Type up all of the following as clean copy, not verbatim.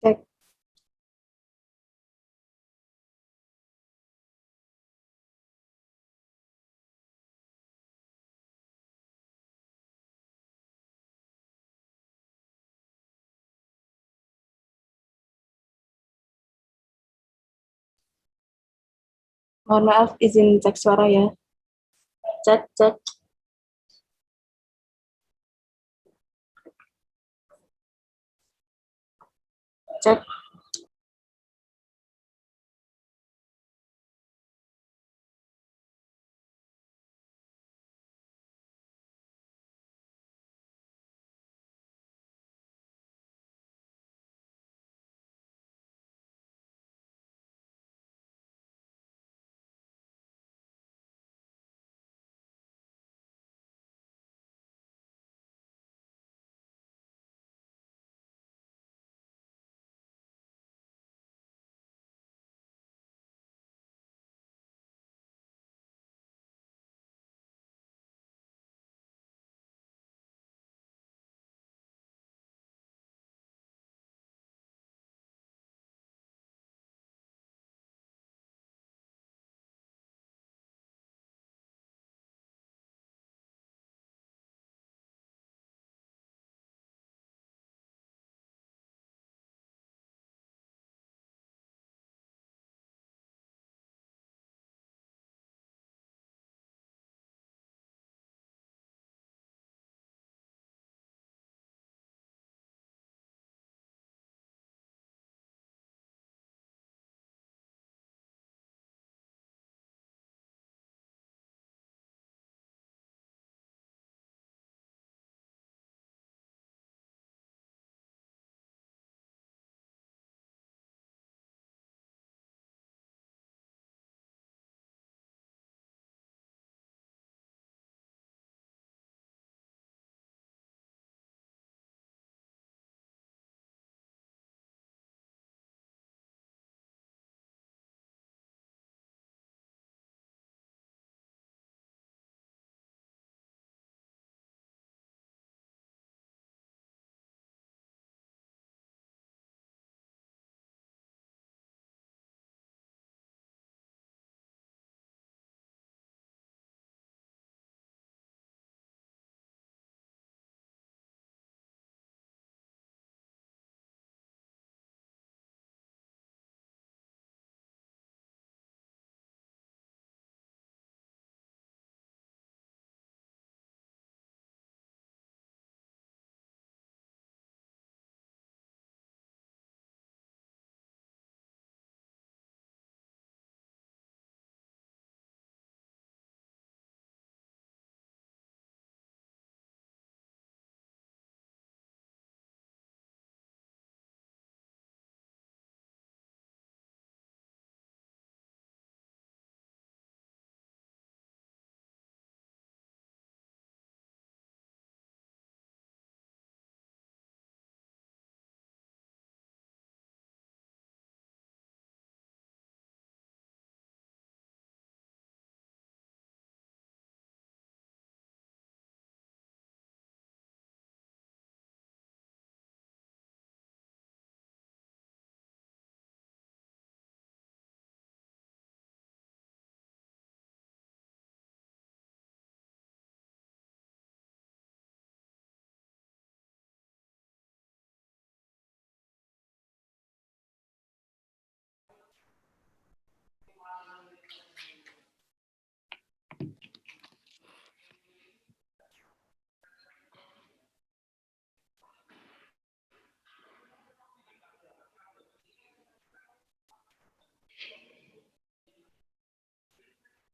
Cek. Mohon maaf, izin cek suara ya. Cek, cek. Cek.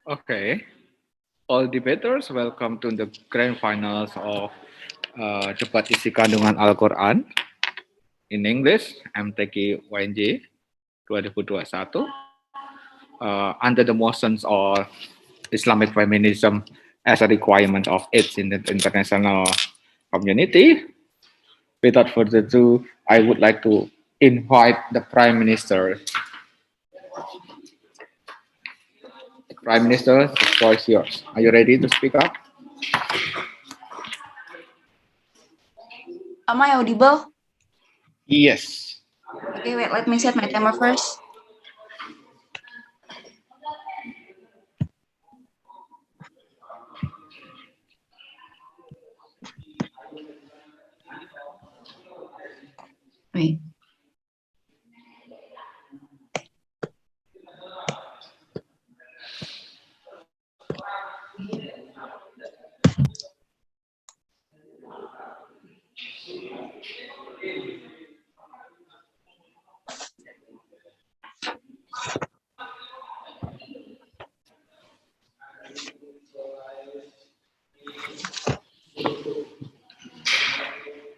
Okay, all debaters, welcome to the grand finals of Debat Isi Kandungan Al-Qur'an in English, MTQ UNY 2021, under the motions of Islamic feminism as a requirement of it in the international community. Without further ado, I would like to invite the Prime Minister. Prime Minister, the floor is yours. Are you ready to speak up? Am I audible? Yes. Okay, wait, let me set my timer first. Wait.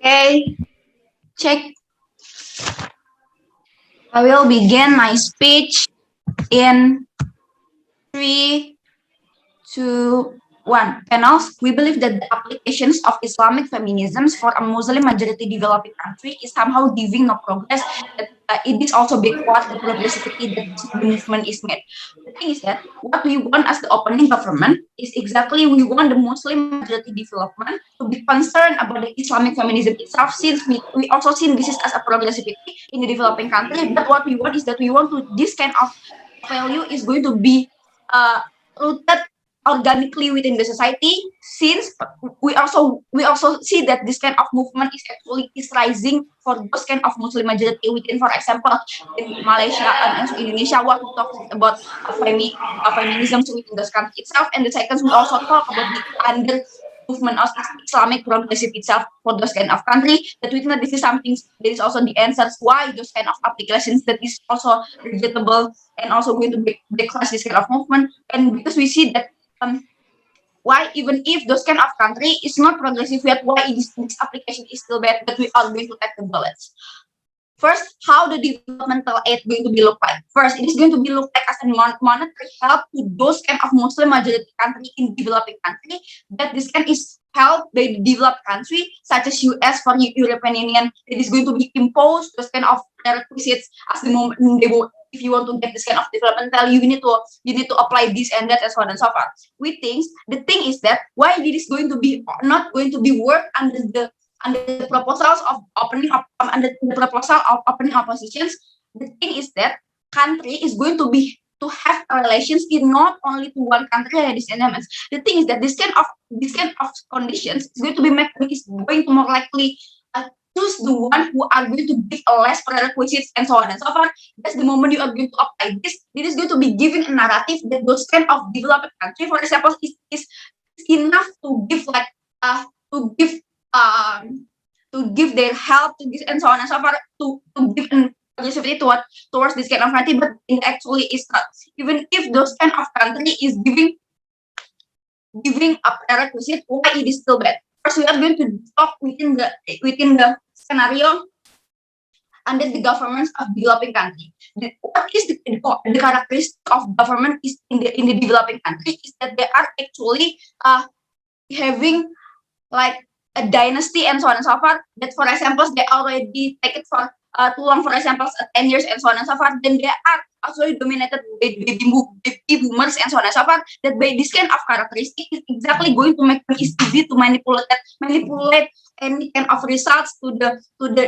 Okay, check. I will begin my speech in 3, 2, 1. Panels, we believe that the applications of Islamic feminisms for a Muslim majority developing country is somehow giving no progress. That it is also because the progressivity that the movement is made. The thing is that what we want as the opening government is exactly we want the Muslim majority development to be concerned about the Islamic feminism itself, since we also see this is as a progressivity in the developing country. But what we want is that we want to this kind of value is going to be rooted organically within the society, since we also see that this kind of movement is rising for those kind of Muslim majority within, for example, in Malaysia and also Indonesia, what we talk about feminism within those country itself. And the second, we also talk about the under movement of Islamic progressive itself for those kind of country, that we think that this is something that is also the answers why those kind of applications that is also relatable and also going to backlash this kind of movement. And because we see that why even if those kind of country is not progressive yet, why this application is still bad, but we are going to take the balance. First, how the developmental aid going to be look like? First, it is going to be look like as a monetary help to those kind of Muslim majority country in developing country, that this can is help by the developed country such as US for European Union. It is going to be imposed those kind of requisites as the moment they will. If you want to get this kind of developmental, you need to apply this and that and so on and so forth. We think the thing is that why it is going to be not going to be work under the proposals of opening up under the proposal of opening oppositions. The thing is that country is going to be to have relations in not only to one country like these elements. The thing is that this kind of conditions is going to be is going to more likely choose the one who are going to give less prerequisites and so on and so forth. That's the moment you are going to apply this. It is going to be giving a narrative that those kind of developed country, for example, is enough to give like to give their help to this and so on and so forth, to give progressivity towards this kind of country, but it actually is not. Even if those kind of country is giving a prerequisite, why it is still bad? First, we are going to talk within the scenario under the governments of developing country. What is the characteristic of government is in the developing country is that they are actually having like a dynasty and so on and so forth. That, for example, they already take it for too long, for example, 10 years and so on and so forth. Then they are actually dominated by baby boomers and so on and so forth. That by this kind of characteristic is exactly going to make it easy to manipulate any kind of results to the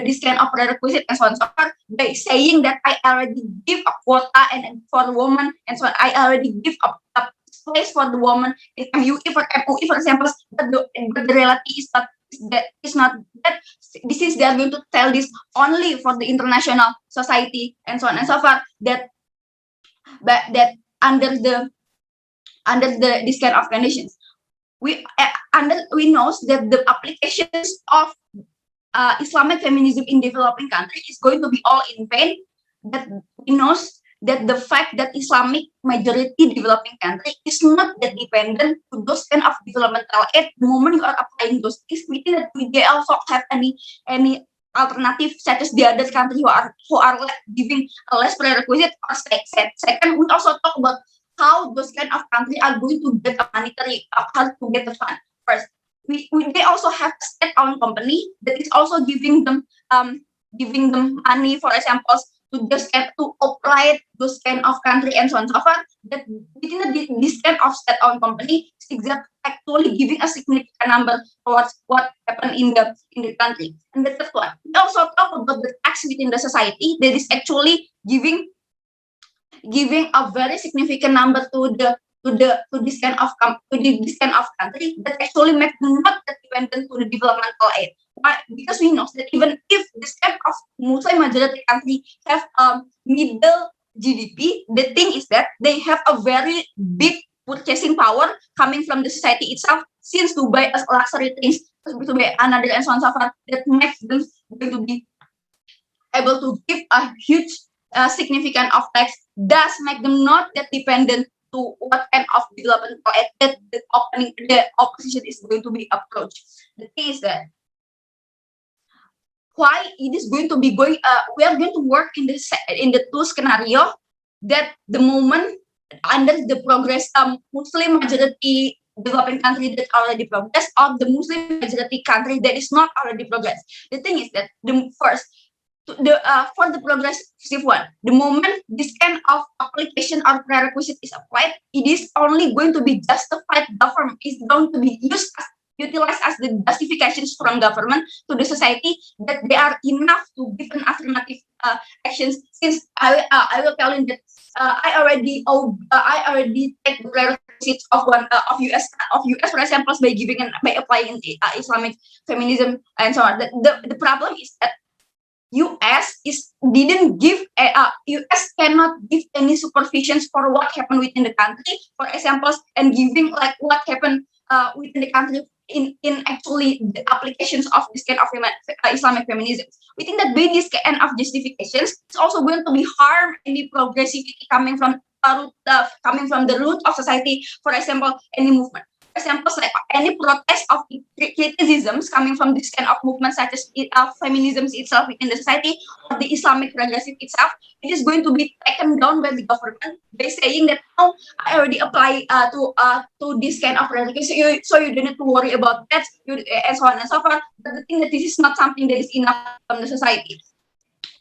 this kind of prerequisite and so on and so forth, by saying that I already give a quota and for the woman and so on, I already give a place for the woman in MUI for example, but the reality is that is not that. This is they are going to tell this only for the international society and so on and so forth, that under this kind of conditions, we know that the applications of Islamic feminism in developing countries is going to be all in vain. That we know that the fact that Islamic majority developing country is not that dependent to those kind of developmental aid. The moment you are applying those things, we think that they also have any alternative such as the other country who are giving a less prerequisite or second. We also talk about how those kind of country are going to get a monetary how to get the fund. First, they also have a state-owned company that is also giving them money, for example, to just to operate those kind of country and so on and so forth. That within this kind of state-owned company is actually giving a significant number towards what happened in the country. And the third one, we also talk about the tax within the society that is actually giving a very significant number to this kind of country that actually make them not that dependent to the developmental aid. Why? Because we know that even if this kind of Muslim majority country have middle GDP, the thing is that they have a very big purchasing power coming from the society itself, since to buy as luxury things, to buy another and so on and so forth, that makes them going to be able to give a huge significant of tax, does make them not that dependent to what kind of development that the opposition is going to be approached. The thing is that why it is going to be going, we are going to work in the two scenario, that the moment under the progress Muslim majority developing country that already progress, or the Muslim majority country that is not already progress. The thing is that the first, for the progressive one, the moment this kind of application or prerequisite is applied, it is only going to be justified. Government is going to be utilized as the justifications from government to the society that they are enough to give an affirmative actions. Since I will tell you that I already take the prerequisites of US for example by applying Islamic feminism and so on. The problem is that US didn't give US cannot give any supervisions for what happened within the country, for example, and giving like what happened within the country in actually the applications of this kind of Islamic feminism. We think that by this kind of justifications, it's also going to be harm any progressivity coming from the root of society. For example, any movement. For example, like any protest of criticisms coming from this kind of movement, such as feminism itself within the society, or the Islamic progressive itself, it is going to be taken down by the government by saying that, oh, I already apply to this kind of regulation, so you don't need to worry about that, and so on and so forth. But the thing that this is not something that is enough from the society.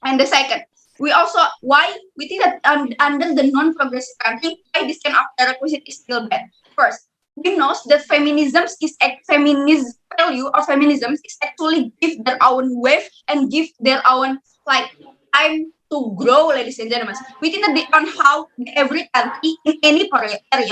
And the second, we also, why we think that under the non-progressive country, why this kind of requisite is still bad. First, we know that feminism is feminist value, or feminism is actually give their own wave and give their own like time to grow, ladies and gentlemen. We think that on how every country in any period have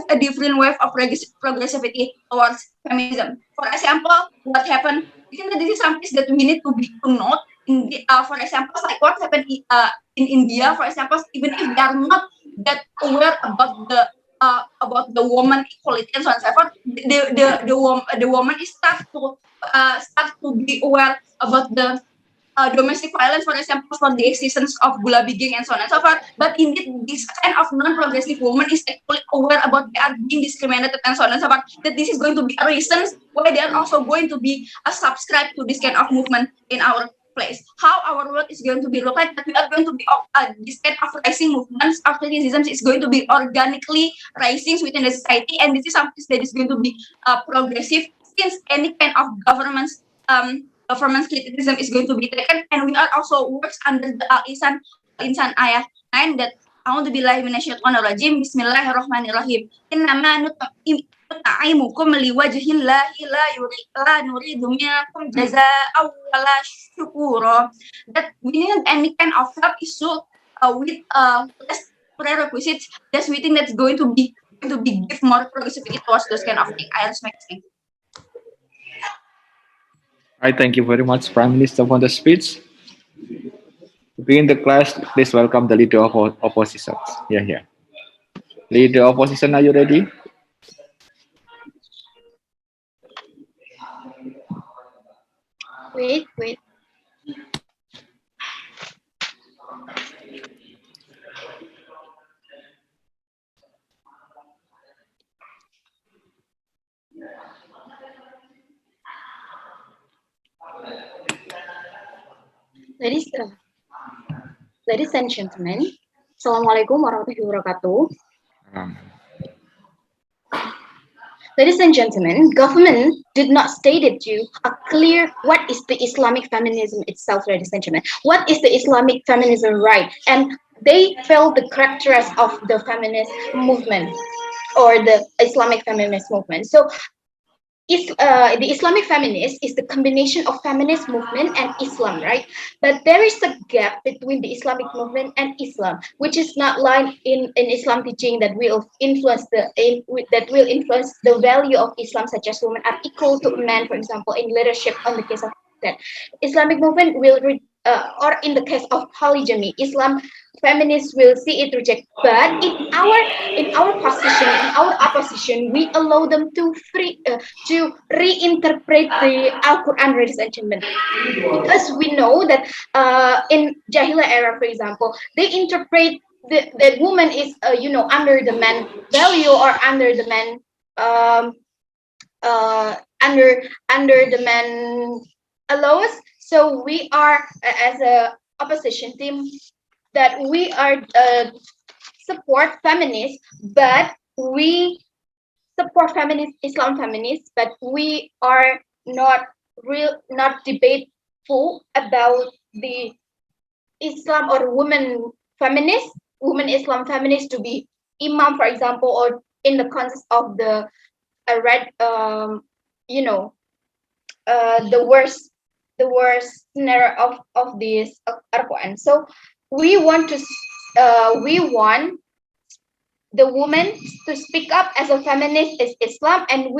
a different wave of progressivity towards feminism. For example, what happened? We think that this is something that we need to note. In for example, like what happened in India, for example, even if they are not that aware about the woman equality and so on and so forth, the woman is start to be aware about the domestic violence, for example, for the existence of gula bigging and so on and so forth. But indeed, this kind of non-progressive woman is actually aware about they are being discriminated and so on and so forth. That this is going to be a reason why they are also going to be subscribed to this kind of movement in our place. How our world is going to be look like, that we are going to be this kind of rising movements of criticism is going to be organically rising within the society, and this is something that is going to be progressive, since any kind of government's criticism is going to be taken, and we are also works under the Insan ayat 9 that A'udzubillahi minasyaitonirrajim, Bismillahirrahmanirrahim. Innama nut'imukum liwajhillahi la nuridu minkum jazaa'an wala syukura. That we need any kind of help issue with less prerequisites. That's we think that's going to be give more progressivity towards those kind of things. I respect it. I thank you very much, Prime Minister, for the speech. To begin the class, please welcome the leader of opposition. Yeah. Leader opposition, are you ready? Wait. Ladies, ladies and gentlemen, Assalamualaikum warahmatullahi wabarakatuh. Ladies and gentlemen, government did not state it to you a clear what is the Islamic feminism itself, ladies and gentlemen. What is the Islamic feminism right? And they felt the characteristics of the feminist movement or the Islamic feminist movement. So the Islamic feminist is the combination of feminist movement and Islam, right? But there is a gap between the Islamic movement and Islam, which is not lying in Islam teaching that will influence the value of Islam, such as women are equal to men, for example, in leadership. On the case of that, Islamic movement or in the case of polygamy, Islam feminists will see it reject. But in our position, in our opposition, we allow them to reinterpret the Al-Qur'an, ladies and gentlemen, because we know that in Jahiliyyah era, for example, they interpret that woman is under the man value or under the man under the man allowance. So we are as a opposition team that we are support feminists, but we support Islam feminists, but we are not debateful about the Islam or women Islam feminists to be imam, for example, or in the context of the the worst scenario of this Al-Qur'an. So we want the women to speak up as a feminist is Islam, and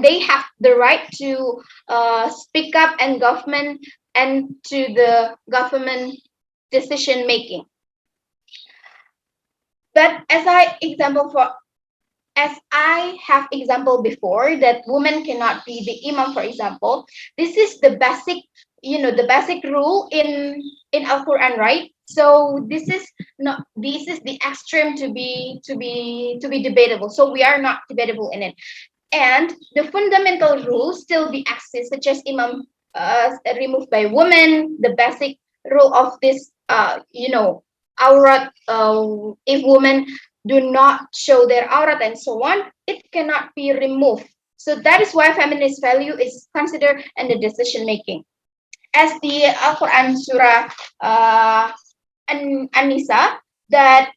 they have the right to speak up and to the government decision making. But as I have example before that women cannot be the imam, for example, this is the basic rule in Al-Quran, right? So this is the extreme to be debatable. So we are not debatable in it, and the fundamental rules still be exist, such as imam removed by women, the basic rule of this aurat, if women do not show their aurat and so on, it cannot be removed. So that is why feminist value is considered in the decision making. As the Al-Quran Surah An-Nisa, that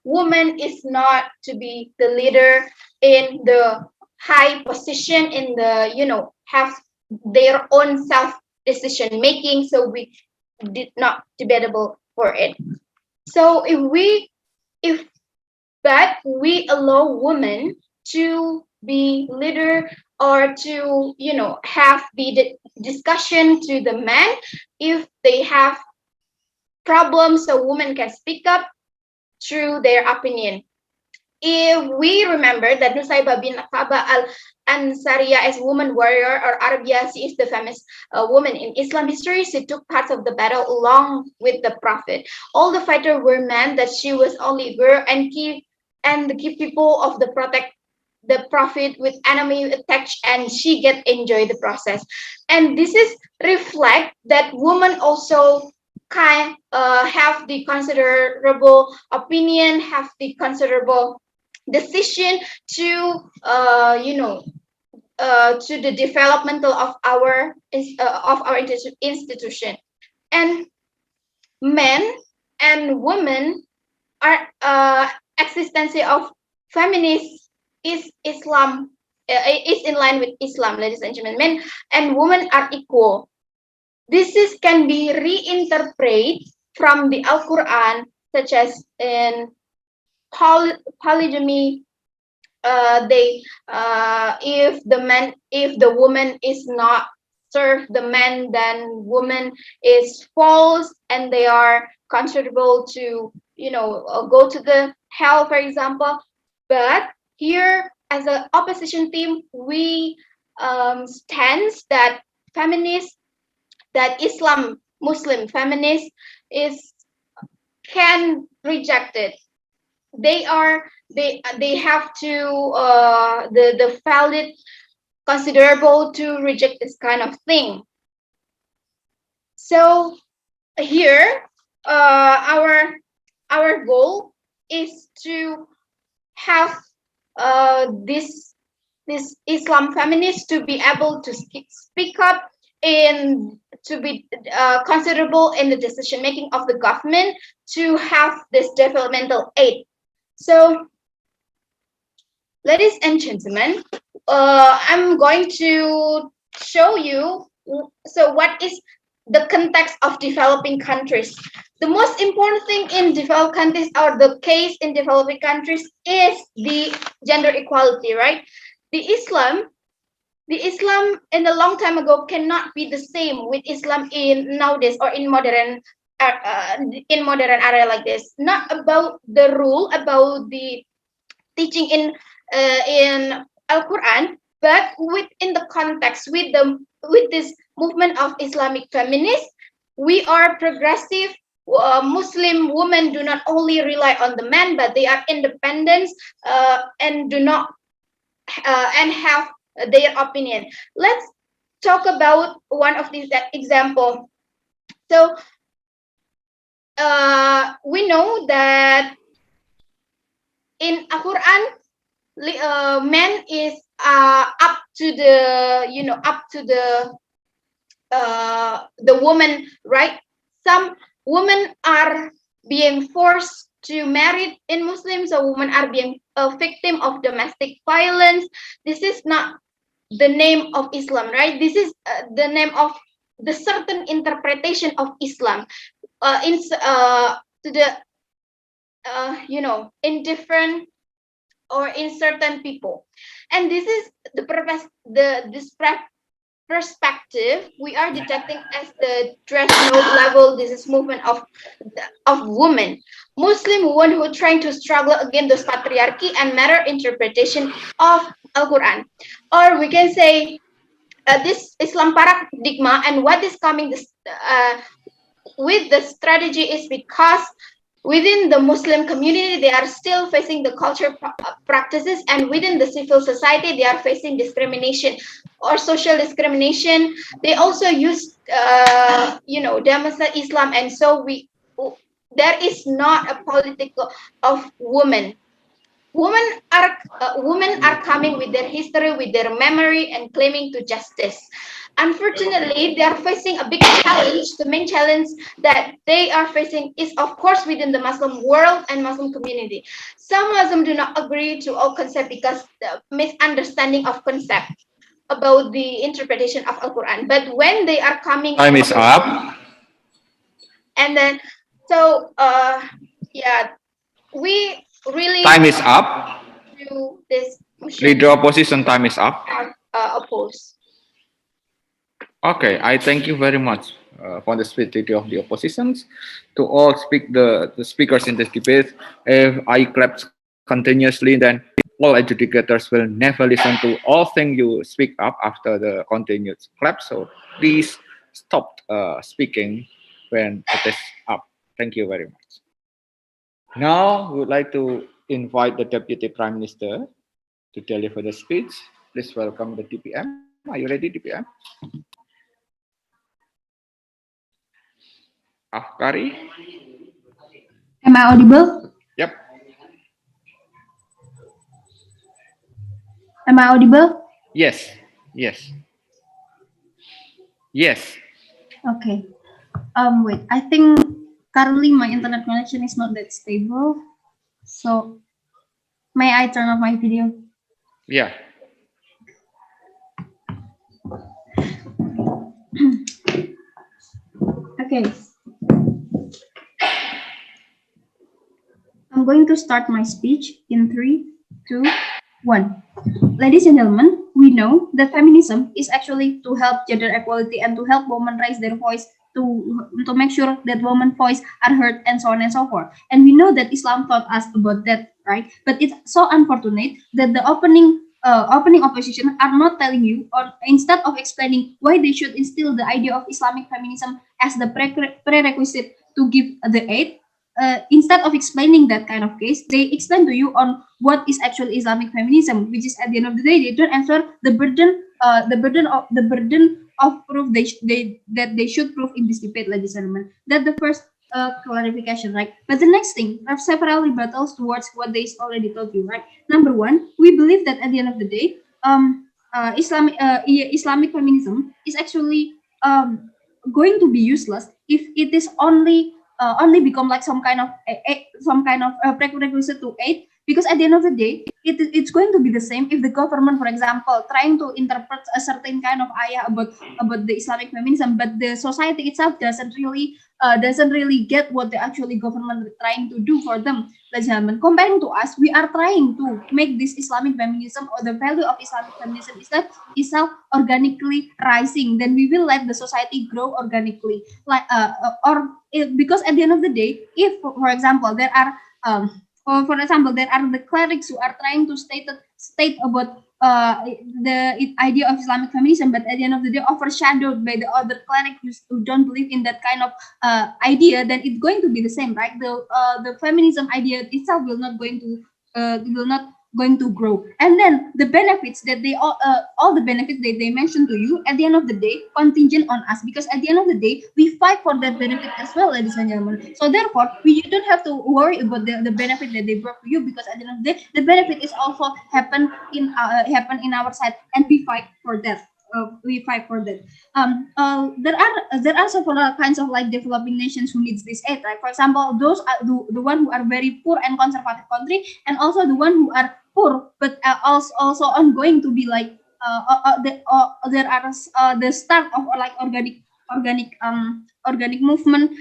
woman is not to be the leader in the high position in the have their own self decision making. So we did not debatable for it. So if we allow women to be leader or to have the discussion to the men, if they have problems, so women can speak up through their opinion. If we remember that Nusaybah bin Ka'bah al-Ansariyah as woman warrior, or Arabia, she is the famous woman in Islam history. She took part of the battle along with the Prophet. All the fighters were men, that she was only girl and the key people of the protect the Prophet with enemy attacks, and she get enjoy the process. And this is reflect that women also have the considerable opinion, have the considerable decision to to the developmental of our institution. And men and women are existence of feminists is Islam is in line with Islam, ladies and gentlemen. Men and women are equal. This can be reinterpreted from the Al-Quran, such as in polygamy. If the woman is not serve the man, then woman is false, and they are considerable to go to the hell, for example. But here, as an opposition team, we stands that Islam Muslim feminist can reject it. They have to the valid considerable to reject this kind of thing. So here, our goal is to have this Islam feminists to be able to speak up and to be considerable in the decision making of the government to have this developmental aid. So, ladies and gentlemen, I'm going to show you. So, what is the context of developing countries? The most important thing in developed countries, or the case in developing countries, is the gender equality, right? The Islam in a long time ago cannot be the same with Islam in nowadays or in modern area like this. Not about the rule, about the teaching in Al-Qur'an, but within the context with this movement of Islamic feminists, we are progressive. Muslim women do not only rely on the men, but they are independent and do not and have their opinion. Let's talk about one of these examples. So we know that in Al-Quran, man is up to the woman, right? Some women are being forced to marry in Muslims, so women are being a victim of domestic violence. This is not the name of Islam, right? This is the name of the certain interpretation of Islam in different or in certain people, and this is the purpose. This perspective we are detecting as the threshold level. This is movement of women, Muslim women who are trying to struggle against this patriarchy and matter interpretation of Al-Quran, or we can say this Islam paradigm. And what is coming with the strategy is because within the Muslim community, they are still facing the culture practices, and within the civil society, they are facing discrimination or social discrimination. They also use, Democrat Islam, and so there is not a political of women. Women are coming with their history, with their memory, and claiming to justice. Unfortunately, they are facing a big challenge. The main challenge that they are facing is, of course, within the Muslim world and Muslim community. Some Muslims do not agree to all concept because the misunderstanding of concept about the interpretation of Al-Quran. But when they are coming, Time is up. And then, so we really Time is up. to this Leader opposition, time is up. oppose. Okay, I thank you very much for the speech of the oppositions. To all the speakers in this debate, if I clap continuously, then all adjudicators will never listen to all things you speak up after the continuous clap. So please stop speaking when it is up. Thank you very much. Now, we would like to invite the Deputy Prime Minister to deliver the speech. Please welcome the DPM. Are you ready, DPM? Afkari? Am I audible? Yep. Am I audible? Yes. Yes. Yes. Okay. Wait, I think currently my internet connection is not that stable. So may I turn off my video? Yeah. Okay. I'm going to start my speech in 3, 2, 1. Ladies and gentlemen, we know that feminism is actually to help gender equality and to help women raise their voice, to make sure that women's voice are heard, and so on and so forth. And we know that Islam taught us about that, right? But it's so unfortunate that the opening opposition are not telling you, or instead of explaining why they should instill the idea of Islamic feminism as the prerequisite to give the aid, instead of explaining that kind of case, they explain to you on what is actual Islamic feminism, which is at the end of the day, they don't answer the burden of proof that they should prove in this debate, ladies and gentlemen. That's the first clarification, right? But the next thing, there are several rebuttals towards what they already told you, right? Number one, we believe that at the end of the day, Islamic feminism is actually going to be useless if it is only become like some kind of prerequisite to aid, because at the end of the day it's going to be the same if the government, for example, trying to interpret a certain kind of ayah about the Islamic feminism, but the society itself doesn't really get what the actually government is trying to do for them. Ladies and gentlemen, comparing to us, we are trying to make this Islamic feminism, or the value of Islamic feminism is that itself organically rising, then we will let the society grow organically, because at the end of the day, if for example there are the clerics who are trying to state about the idea of Islamic feminism, but at the end of the day overshadowed by the other clerics who don't believe in that kind of idea, then it's going to be the same, right? The feminism idea itself will not going to grow. And then the benefits that all the benefits that they mentioned to you, at the end of the day contingent on us, because at the end of the day we fight for that benefit as well, ladies and gentlemen. So therefore you don't have to worry about the benefit that they brought to you, because at the end of the day the benefit is also happen in our side, and we fight for that. There are several kinds of like developing nations who needs this aid, right? For example, those are the one who are very poor and conservative country, and also the one who are poor but also ongoing to be like there are the start of like organic movement,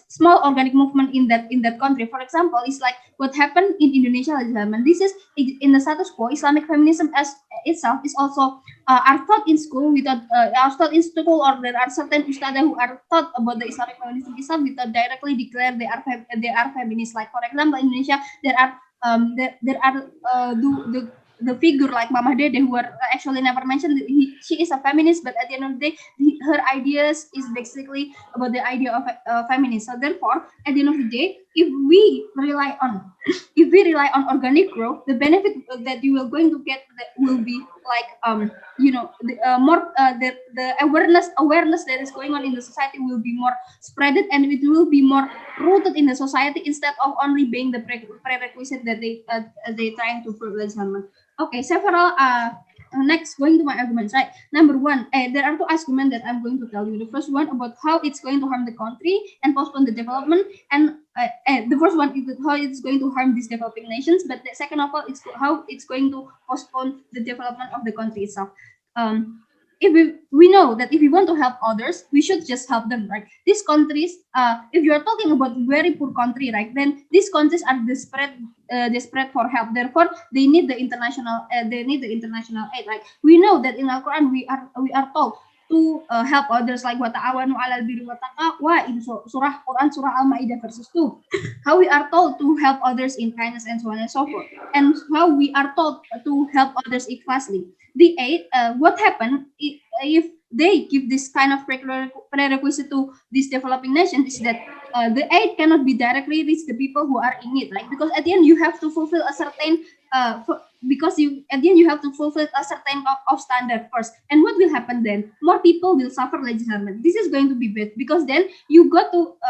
small organic movement in that country. For example, it's like what happened in Indonesia. This is in the status quo. Islamic feminism as itself is also are taught in school without or there are certain ustadzah who are taught about the Islamic feminism itself without directly declare they are feminists. Like for example, in Indonesia there are the figure like Mama Dede, who are actually never mentioned. She is a feminist, but at the end of the day, her ideas is basically about the idea of feminist. So therefore, at the end of the day, if we rely on organic growth, the benefit that you are going to get that will be like the awareness that is going on in the society will be more spreaded, and it will be more rooted in the society instead of only being the prerequisite that they trying to prove. Okay, several next, going to my arguments, right? Number one, there are two arguments that I'm going to tell you. The first one about how it's going to harm the country and postpone the development, and the first one is how it's going to harm these developing nations, but the second of all is how it's going to postpone the development of the country itself. If we know that if we want to help others, we should just help them, right? These countries, if you are talking about very poor country, right, then these countries are desperate for help. Therefore, they need the international aid, right? We know that in Al-Qur'an we are told to help others, like wa ta'awanu 'alal birri wa taqwa in surah Al-Maidah verses 2. How we are told to help others in kindness and so on and so forth, and how we are told to help others equally. The aid, what happened if they give this kind of prerequisite to these developing nations is that the aid cannot be directly reach the people who are in need, right? Because at the end you have to fulfill a certain you have to fulfill a certain of standard first. And what will happen then? More people will suffer, legislation. This is going to be bad, because then you got to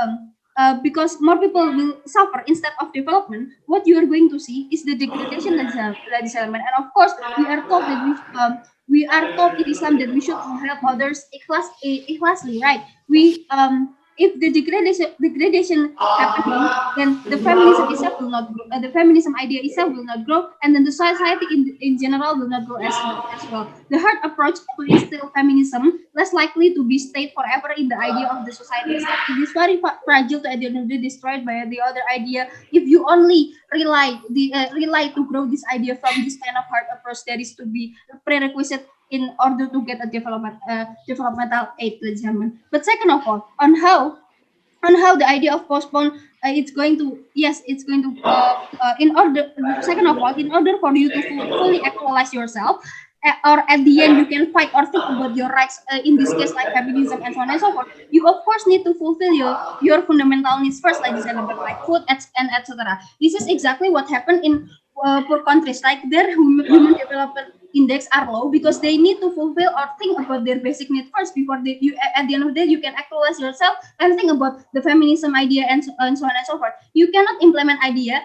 because more people will suffer instead of development. What you are going to see is the degradation, legislation. And of course, we are told that we are taught in Islam that we should help others ikhlasly, right? If the degradation happening, then the feminism itself will not grow. The feminism idea itself will not grow, and then the society in general will not grow as well. The hard approach to instill feminism less likely to be stayed forever in the idea of the society. It is very fragile to be destroyed by the other idea. If you only rely to grow this idea from this kind of hard approach that is to be a prerequisite in order to get a developmental aid, legislation. But second of all, on how the idea of postpone it's going to in order for you to fully actualize yourself, or at the end you can fight or think about your rights, in this case like feminism and so on and so forth, you of course need to fulfill your fundamental needs first, ladies and gentlemen, like food and etc. This is exactly what happened in poor countries, like their human development index are low because they need to fulfill or think about their basic need first before at the end of the day you can actualize yourself and think about the feminism idea and so on and so forth. You cannot implement idea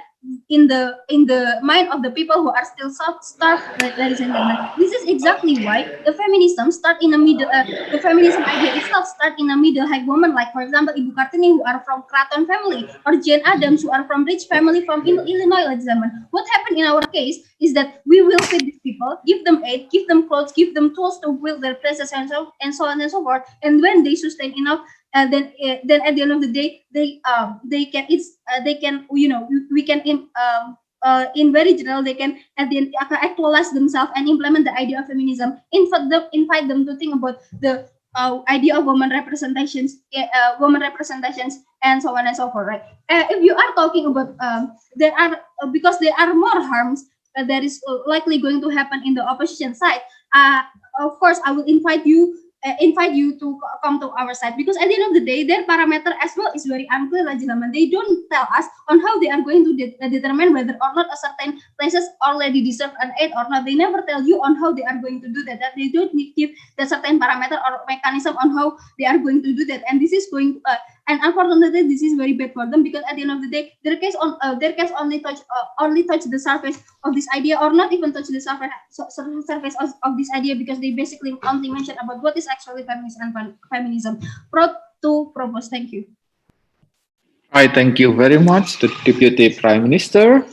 in the mind of the people who are still starved, ladies and gentlemen. This is exactly why the feminism start in a middle. The feminism idea itself start in a middle high woman, like for example Ibu Kartini who are from Kraton family, or Jane Addams who are from rich family from Illinois, ladies and gentlemen. What happened in our case is that we will feed these people, give them aid, give them clothes, give them tools to build their places and so on and so forth. And when they sustain enough, then at the end of the day they can we can in very general they can at the end actualize themselves and implement the idea of feminism, invite them to think about the idea of women representations and so on and so forth, right? If you are talking about there are because there are more harms that is likely going to happen in the opposition side, of course I will invite you to come to our side, because at the end of the day their parameter as well is very unclear, ladies and gentlemen. They don't tell us on how they are going to determine whether or not a certain places already deserve an aid or not. They never tell you on how they are going to do that. That they don't give the certain parameter or mechanism on how they are going to do that. And this is going and unfortunately this is very bad for them, because at the end of the day their case only touch the surface of this idea, or not even touch the surface of this idea, because they basically only mention about what is actually feminism. Proud to propose. Thank you. I thank you very much to Deputy Prime Minister.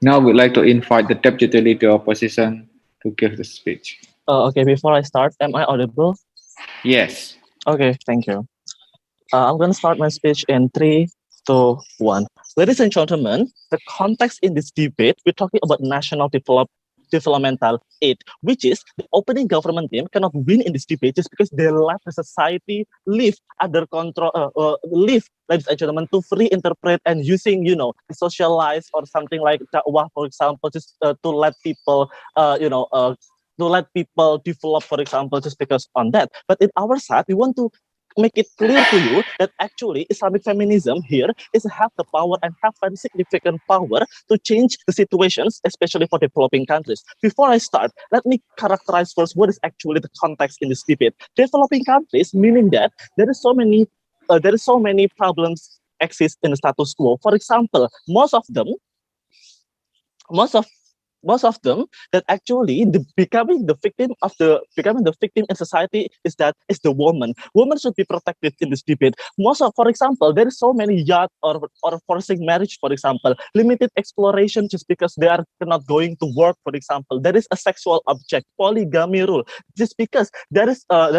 Now we'd like to invite the Deputy Leader Opposition to give the speech. Okay, before I start, am I audible? Yes. Okay, thank you. I'm going to start my speech in 3, 2, 1. Ladies and gentlemen, the context in this debate, we're talking about national developmental aid, which is the opening government team cannot win in this debate just because they let the society live under control, live, ladies and gentlemen, to free interpret and using, socialize or something like dakwah, for example, just to let people, to let people develop, for example, just because on that. But in our side, we want to make it clear to you that actually Islamic feminism here is have the power and have very significant power to change the situations, especially for developing countries. Before I start, let me characterize first what is actually the context in this debate. Developing countries, meaning that there is so many problems exist in the status quo. For example, most of them that actually becoming the victim in society is the woman. Women should be protected in this debate. For example, there is so many yacht or forcing marriage, for example, limited exploration just because they are not going to work, for example. There is a sexual object, polygamy rule, just because there is a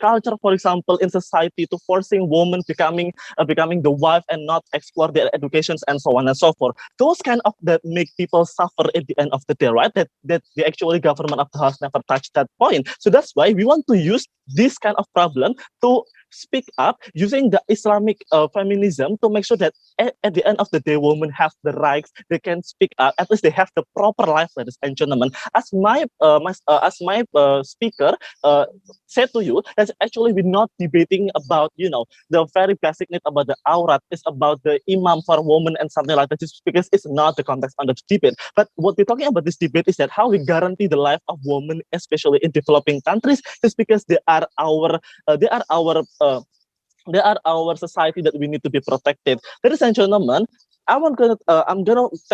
culture, for example, in society to forcing women becoming the wife and not explore their educations and so on and so forth. Those kind of that make people suffer at the end of the day, right? That the actually government of the house never touched that point. So that's why we want to use this kind of problem to speak up using the Islamic feminism to make sure that at the end of the day, women have the rights. They can speak up. At least they have the proper life, ladies and gentlemen. As my speaker said to you, that actually we're not debating about the very basic need about the aurat. It's about the imam for women and something like that. Just because it's not the context under the debate. But what we're talking about this debate is that how we guarantee the life of women, especially in developing countries, just because they are our society that we need to be protected. Ladies and gentlemen, I'm gonna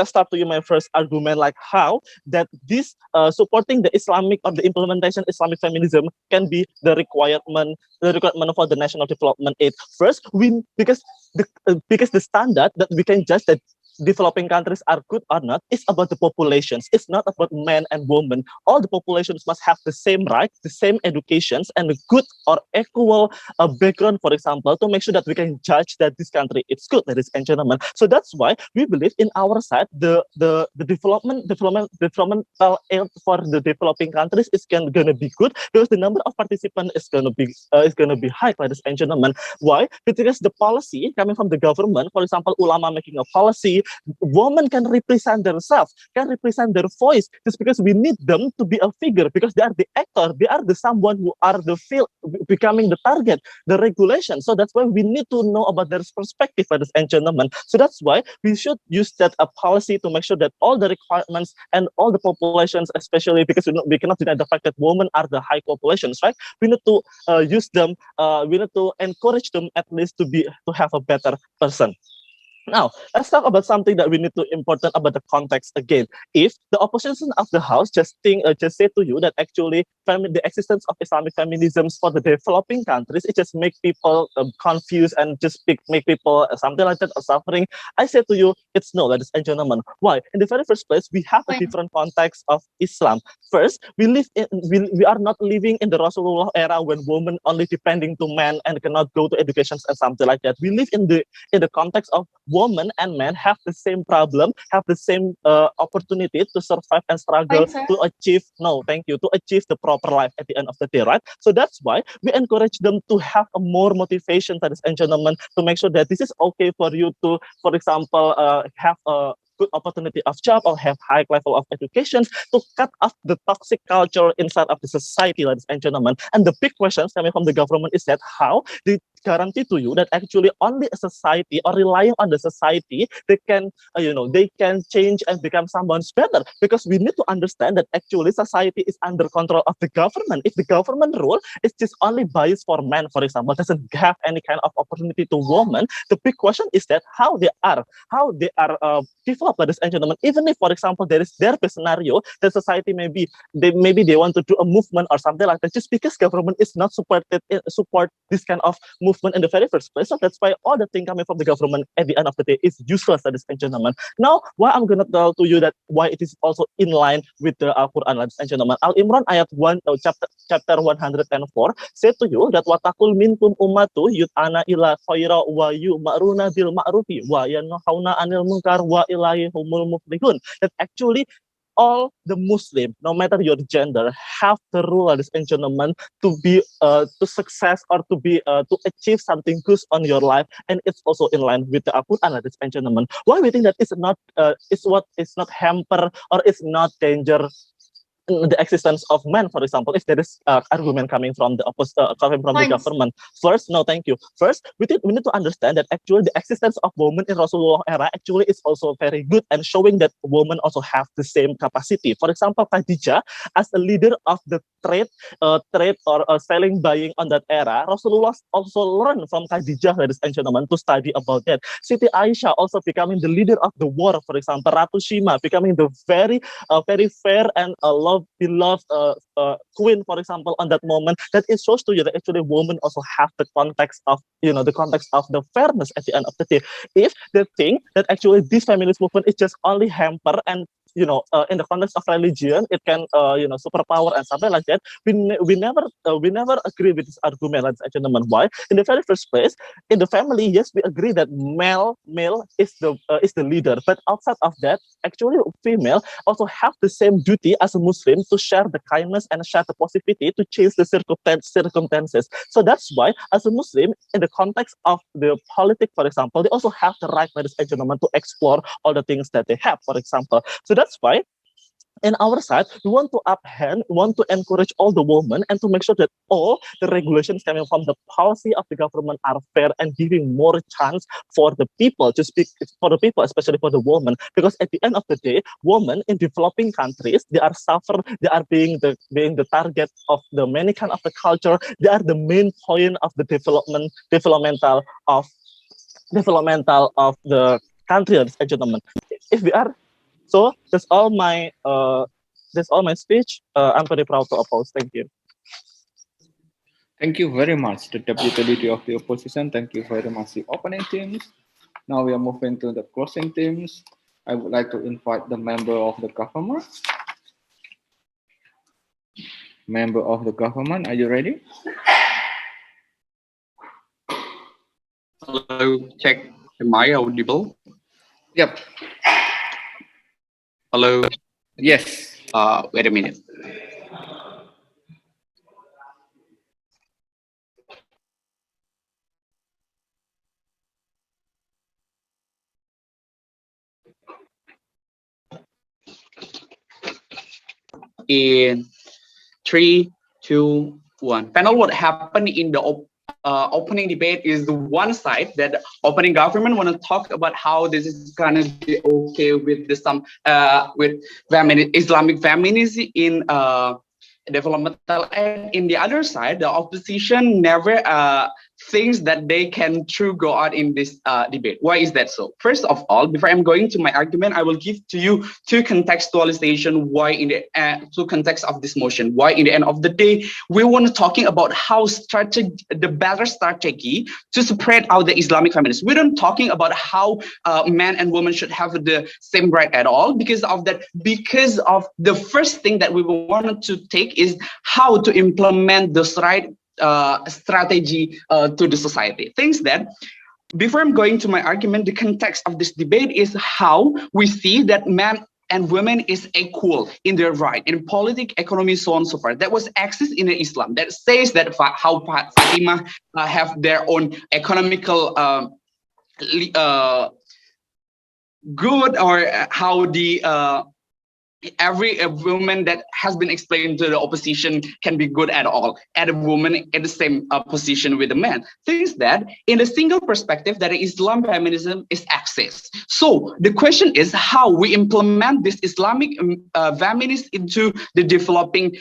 start to you my first argument, like how that this supporting the Islamic or the implementation Islamic feminism can be the requirement for the national development aid. First, because the standard that we can judge that developing countries are good or not is about the populations. It's not about men and women. All the populations must have the same rights, the same educations, and a good or equal background, for example, to make sure that we can judge that this country is good, ladies and gentlemen. So that's why we believe in our side the developmental aid for the developing countries is gonna be good, because the number of participants is gonna be high, ladies and gentlemen. Why? Because the policy coming from the government, for example, ulama making a policy, women can represent themselves, can represent their voice, just because we need them to be a figure, because they are the actor, they are the someone who are the field becoming the target, the regulation. So that's why we need to know about their perspective, ladies and gentlemen. So that's why we should use that a policy to make sure that all the requirements and all the populations, especially because we cannot deny the fact that women are the high populations, right? We need to use them. We need to encourage them at least to have a better person. Now, let's talk about something that we need to important about the context again. If the opposition of the House just say to you that actually the existence of Islamic feminisms for the developing countries, it just make people confused and just make people something like that or suffering. I say to you, it's no, ladies and gentlemen. Why? In the very first place, we have a different context of Islam. First, we are not living in the Rasulullah era when women only depending to men and cannot go to educations and something like that. We live in the context of women and men have the same problem, have the same opportunity to survive and struggle to achieve, to achieve the proper life at the end of the day, right? So that's why we encourage them to have a more motivation, ladies and gentlemen, to make sure that this is okay for you to, for example, have a good opportunity of job or have high level of education, to cut off the toxic culture inside of the society, ladies and gentlemen. And the big questions coming from the government is that how they guarantee to you that actually only a society or relying on the society they can they can change and become someone's better, because we need to understand that actually society is under control of the government. If the government rule is just only biased for men, for example, doesn't have any kind of opportunity to women, the big question is that how they are developed, ladies and gentlemen. Even if, for example, there is scenario that society maybe they want to do a movement or something like that, just because government is not support this kind of movement in the very first place. So that's why all the thing coming from the government at the end of the day is useless, ladies and gentlemen. Now, why I'm gonna tell to you that why it is also in line with the Al-Qur'an, ladies and gentlemen. Al-Imran ayat 1 chapter 104 said to you that watakul minkum ummatu yut'ana ila khaira wa yu'maruna bil ma'rufi wa yanhauna 'anil munkar wa ilaihumul muflihun. That actually all the Muslim, no matter your gender, have the rule, ladies and gentlemen, to be to success or to achieve something good on your life, and it's also in line with the Al-Qur'an, ladies and gentlemen. Why we think that it's not is not hamper or it's not danger the existence of men, for example, if there is argument coming from the coming from the government. First, no, thank you. First, we need to understand that actually the existence of women in Rasulullah era actually is also very good and showing that women also have the same capacity. For example, Khadijah as a leader of the trade or selling buying on that era, Rasulullah also learned from Khadijah, ladies and gentlemen, to study about that. Siti Aisyah also becoming the leader of the war, for example, Ratu Shima becoming the very fair and beloved queen, for example, on that moment. That it shows to you that actually women also have the context of the fairness at the end of the day. If they think that actually this feminist movement is just only hamper and in the context of religion, it can superpower and something like that. We never agree with this argument, ladies and gentlemen. Why? In the very first place, in the family, yes, we agree that male is the leader, but outside of that, actually, female also have the same duty as a Muslim to share the kindness and share the positivity to change the circumstances. So that's why, as a Muslim, in the context of the politics, for example, they also have the right, ladies and gentlemen, to explore all the things that they have, for example. So that's why in our side, we want to encourage all the women and to make sure that all the regulations coming from the policy of the government are fair and giving more chance for the people to speak for the people, especially for the women. Because at the end of the day, women in developing countries, they are being the target of the many kind of the culture. They are the main point of the developmental of the country, ladies and gentlemen. If we are so that's all my speech. I'm very proud to oppose. Thank you. Thank you very much, the Deputy Leader of the Opposition. Thank you very much, the opening teams. Now we are moving to the closing teams. I would like to invite the member of the government. Member of the government, are you ready? Hello, check. Am I audible? Yep. Hello. Yes. Wait a minute. in 3, 2, 1. Panel, what happened in the opening debate is the one side that opening government want to talk about how this is gonna be okay with the some with Islamic feminism in developmental aid. In the other side, the opposition never thinks that they can true go out in this debate. Why is that so? First of all, before I'm going to my argument, I will give to you two contextualization why in the two context of this motion. Why in the end of the day we want to talking about how the better strategy to spread out the Islamic feminists. We don't talking about how men and women should have the same right at all. Because of that, because of the first thing that we wanted to take is how to implement this right strategy to the society. Things that, before I'm going to my argument, the context of this debate is how we see that men and women is equal in their right in politics, economy, so on and so forth. That was access in Islam that says that how Fatimah have their own economical good, or how the every woman that has been explained to the opposition can be good at all, at a woman in the same position with a man. Things that in a single perspective that Islam feminism is access. So the question is how we implement this Islamic feminist into the developing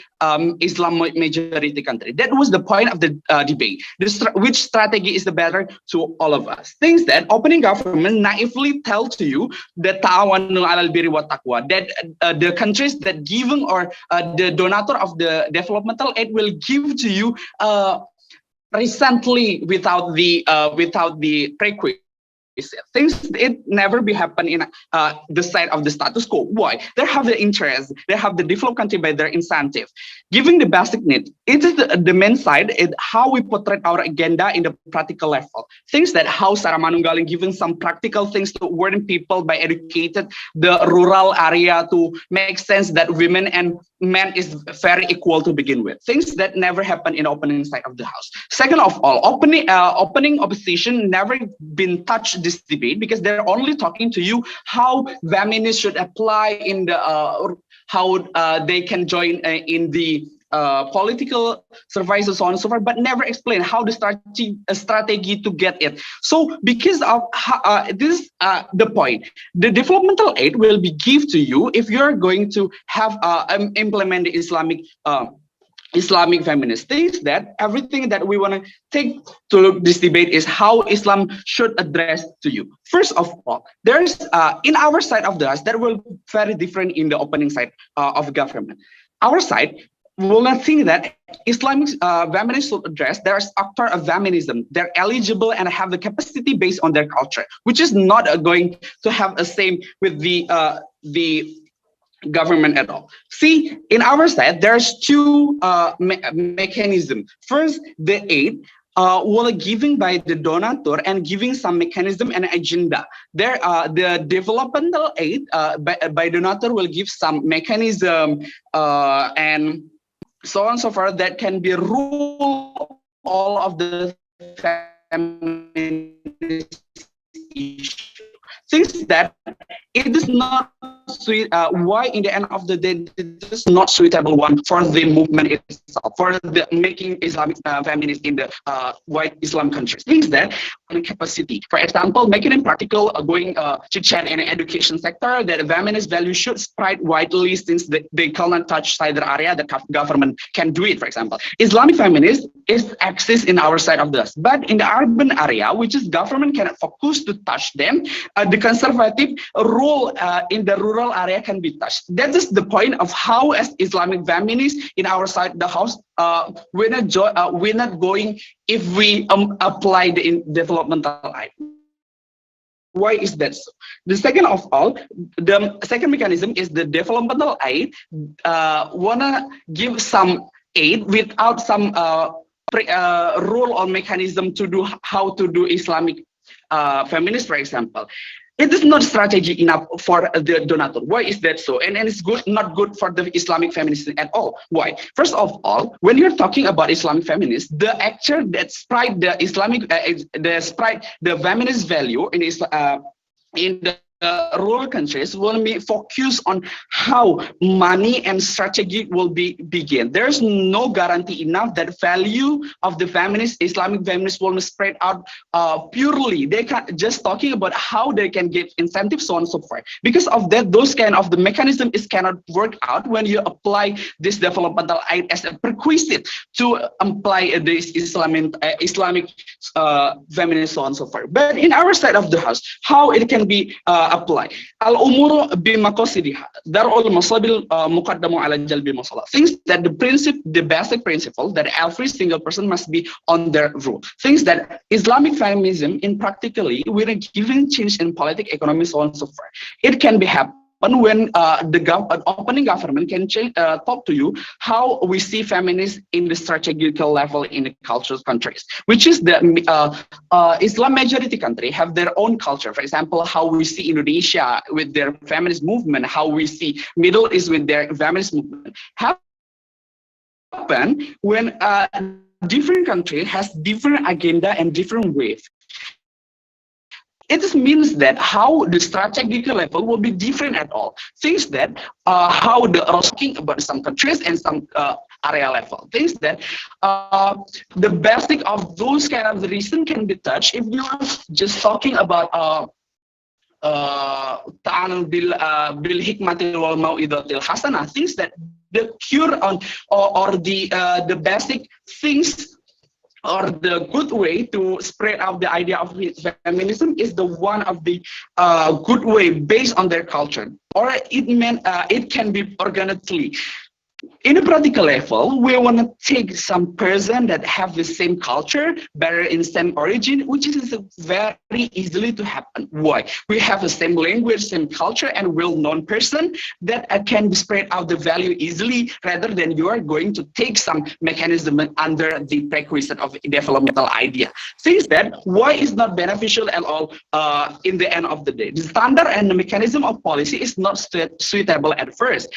Islam majority country. That was the point of the debate. Which strategy is the better to all of us? Things that opening government naively tell to you that ta'awanu 'alal birri wat taqwa, that the countries that giving or the donator of the developmental aid will give to you recently without the prerequisite. Things it never be happen in the side of the status quo. Why? They have the interest, they have the developed country by their incentive. Giving the basic need, it is the main side, it how we portray our agenda in the practical level. Things that how Sarah Manunggaling giving some practical things to warn people by educated the rural area to make sense that women and men is very equal to begin with. Things that never happen in opening side of the house. Second of all, opening opposition never been touched this debate because they're only talking to you how feminists should apply in the how they can join in the political service and so on and so forth, but never explain how the strategy to get it. So because of this the point, the developmental aid will be give to you if you're going to have implement the Islamic feminist. Things that everything that we want to take to this debate is how Islam should address to you. First of all, there's in our side of the house that will very different in the opening side of government. Our side will not think that Islamic feminists should address there's actor of feminism. They're eligible and have the capacity based on their culture, which is not going to have a same with the government at all. See, in our side, there's two mechanisms. First, the aid will giving by the donator and giving some mechanism and agenda. There, the developmental aid by donator will give some mechanism and so on and so forth that can be rule all of the feminist issues. Things that it is not sweet. Why in the end of the day it is not suitable one for the movement itself, for the making Islamic feminist in the white Islam countries. Things that capacity, for example, making it practical, going chit-chat in the education sector, that feminist value should spread widely since they cannot touch either area that government can do it. For example, Islamic feminist is access in our side of this, but in the urban area, which is government cannot focus to touch them, the conservative rule in the rural area can be touched. That is the point of how as Islamic feminists in our side of the house, we're not going if we apply the developmental aid. Why is that so? The second of all, the second mechanism is the developmental aid wanna give some aid without some rule or mechanism to do how to do Islamic feminist, for example. It is not strategy enough for the donator. Why is that so? And it's not good for the Islamic feminists at all. Why? First of all, when you're talking about Islamic feminists, the actor that spread the Islamic, the feminist value in the rural countries will be focused on how money and strategy will begin. There's no guarantee enough that value of the Islamic feminists will spread out purely. They can just talking about how they can get incentives, so on and so forth. Because of that, those kind of the mechanism is cannot work out when you apply this developmental aid as a prerequisite to apply this Islamic feminist, so on and so forth. But in our side of the house, how it can be apply. Al-umuru bimaqasidiha. Darul masabil muqaddamu ala jalbi masalah. Things that the basic principle that every single person must be on their rule. Things that Islamic feminism in practically with a given change in politics, economy, so on and so forth. It can be happen when the opening government can talk to you how we see feminists in the strategical level in the cultural countries, which is the Islam majority country have their own culture. For example, how we see Indonesia with their feminist movement, how we see Middle East with their feminist movement. Happen when different country has different agenda and different ways. It means that how the strategical level will be different at all. Things that how the talking about some countries and some area level. Things that the basic of those kind of reason can be touched if you are just talking about ta'anul bil hikmatil wal mau'idatil hasanah. Things that the cure on or the basic things or the good way to spread out the idea of feminism is the one of the good way based on their culture, or it can be organically. In a practical level, we want to take some person that have the same culture, better in same origin, which is very easily to happen. Why? We have the same language, same culture, and well-known person that can spread out the value easily, rather than you are going to take some mechanism under the prerequisite of developmental idea. Things that why is not beneficial at all in the end of the day. The standard and the mechanism of policy is not suitable at first,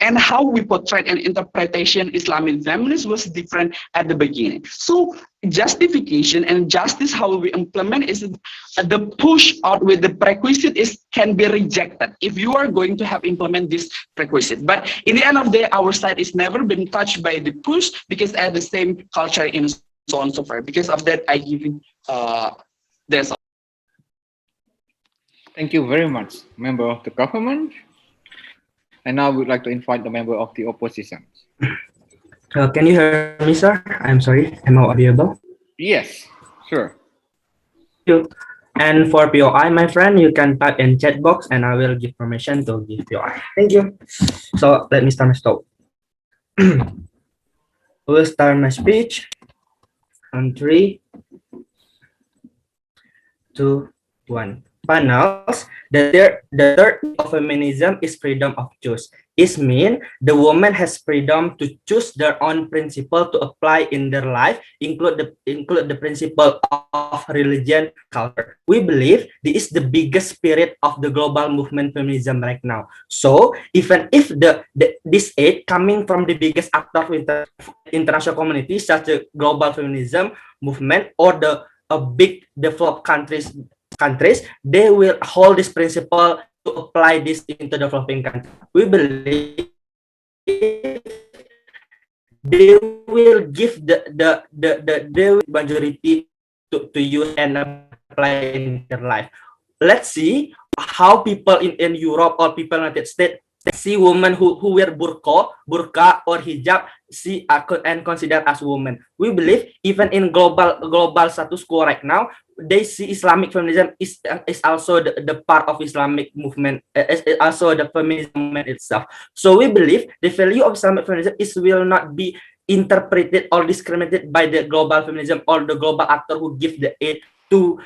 and how we portray and interpretation Islamic feminist was different at the beginning. So justification and justice how we implement is the push out with the prerequisite can be rejected if you are going to have implement this prerequisite. But in the end of the day, our side is never been touched by the push because at the same culture in so on and so forth. Because of that, I give you this. Thank you very much, member of the government. And now we'd like to invite the member of the opposition. Can you hear me, sir? I'm sorry. Am I audible? Yes, sure. Thank you. And for POI, my friend, you can type in chat box and I will give permission to give POI. Thank you. So let me start my talk. We'll start my speech on 3, 2, 1. Panels, the third of feminism is freedom of choice. It means the woman has freedom to choose their own principle to apply in their life, include the principle of religion, culture. We believe this is the biggest spirit of the global movement feminism right now. So even if this aid coming from the biggest actor in the international community, such as global feminism movement or the big developed countries, they will hold this principle to apply this into developing countries. We believe they will give the majority to use and apply in their life. Let's see how people in Europe or people in the United States see women who wear burqa or hijab and consider as women. We believe even in global status quo right now, they see Islamic feminism is also the part of Islamic movement, is also the feminism movement itself. So we believe the value of Islamic feminism will not be interpreted or discriminated by the global feminism or the global actor who give the aid to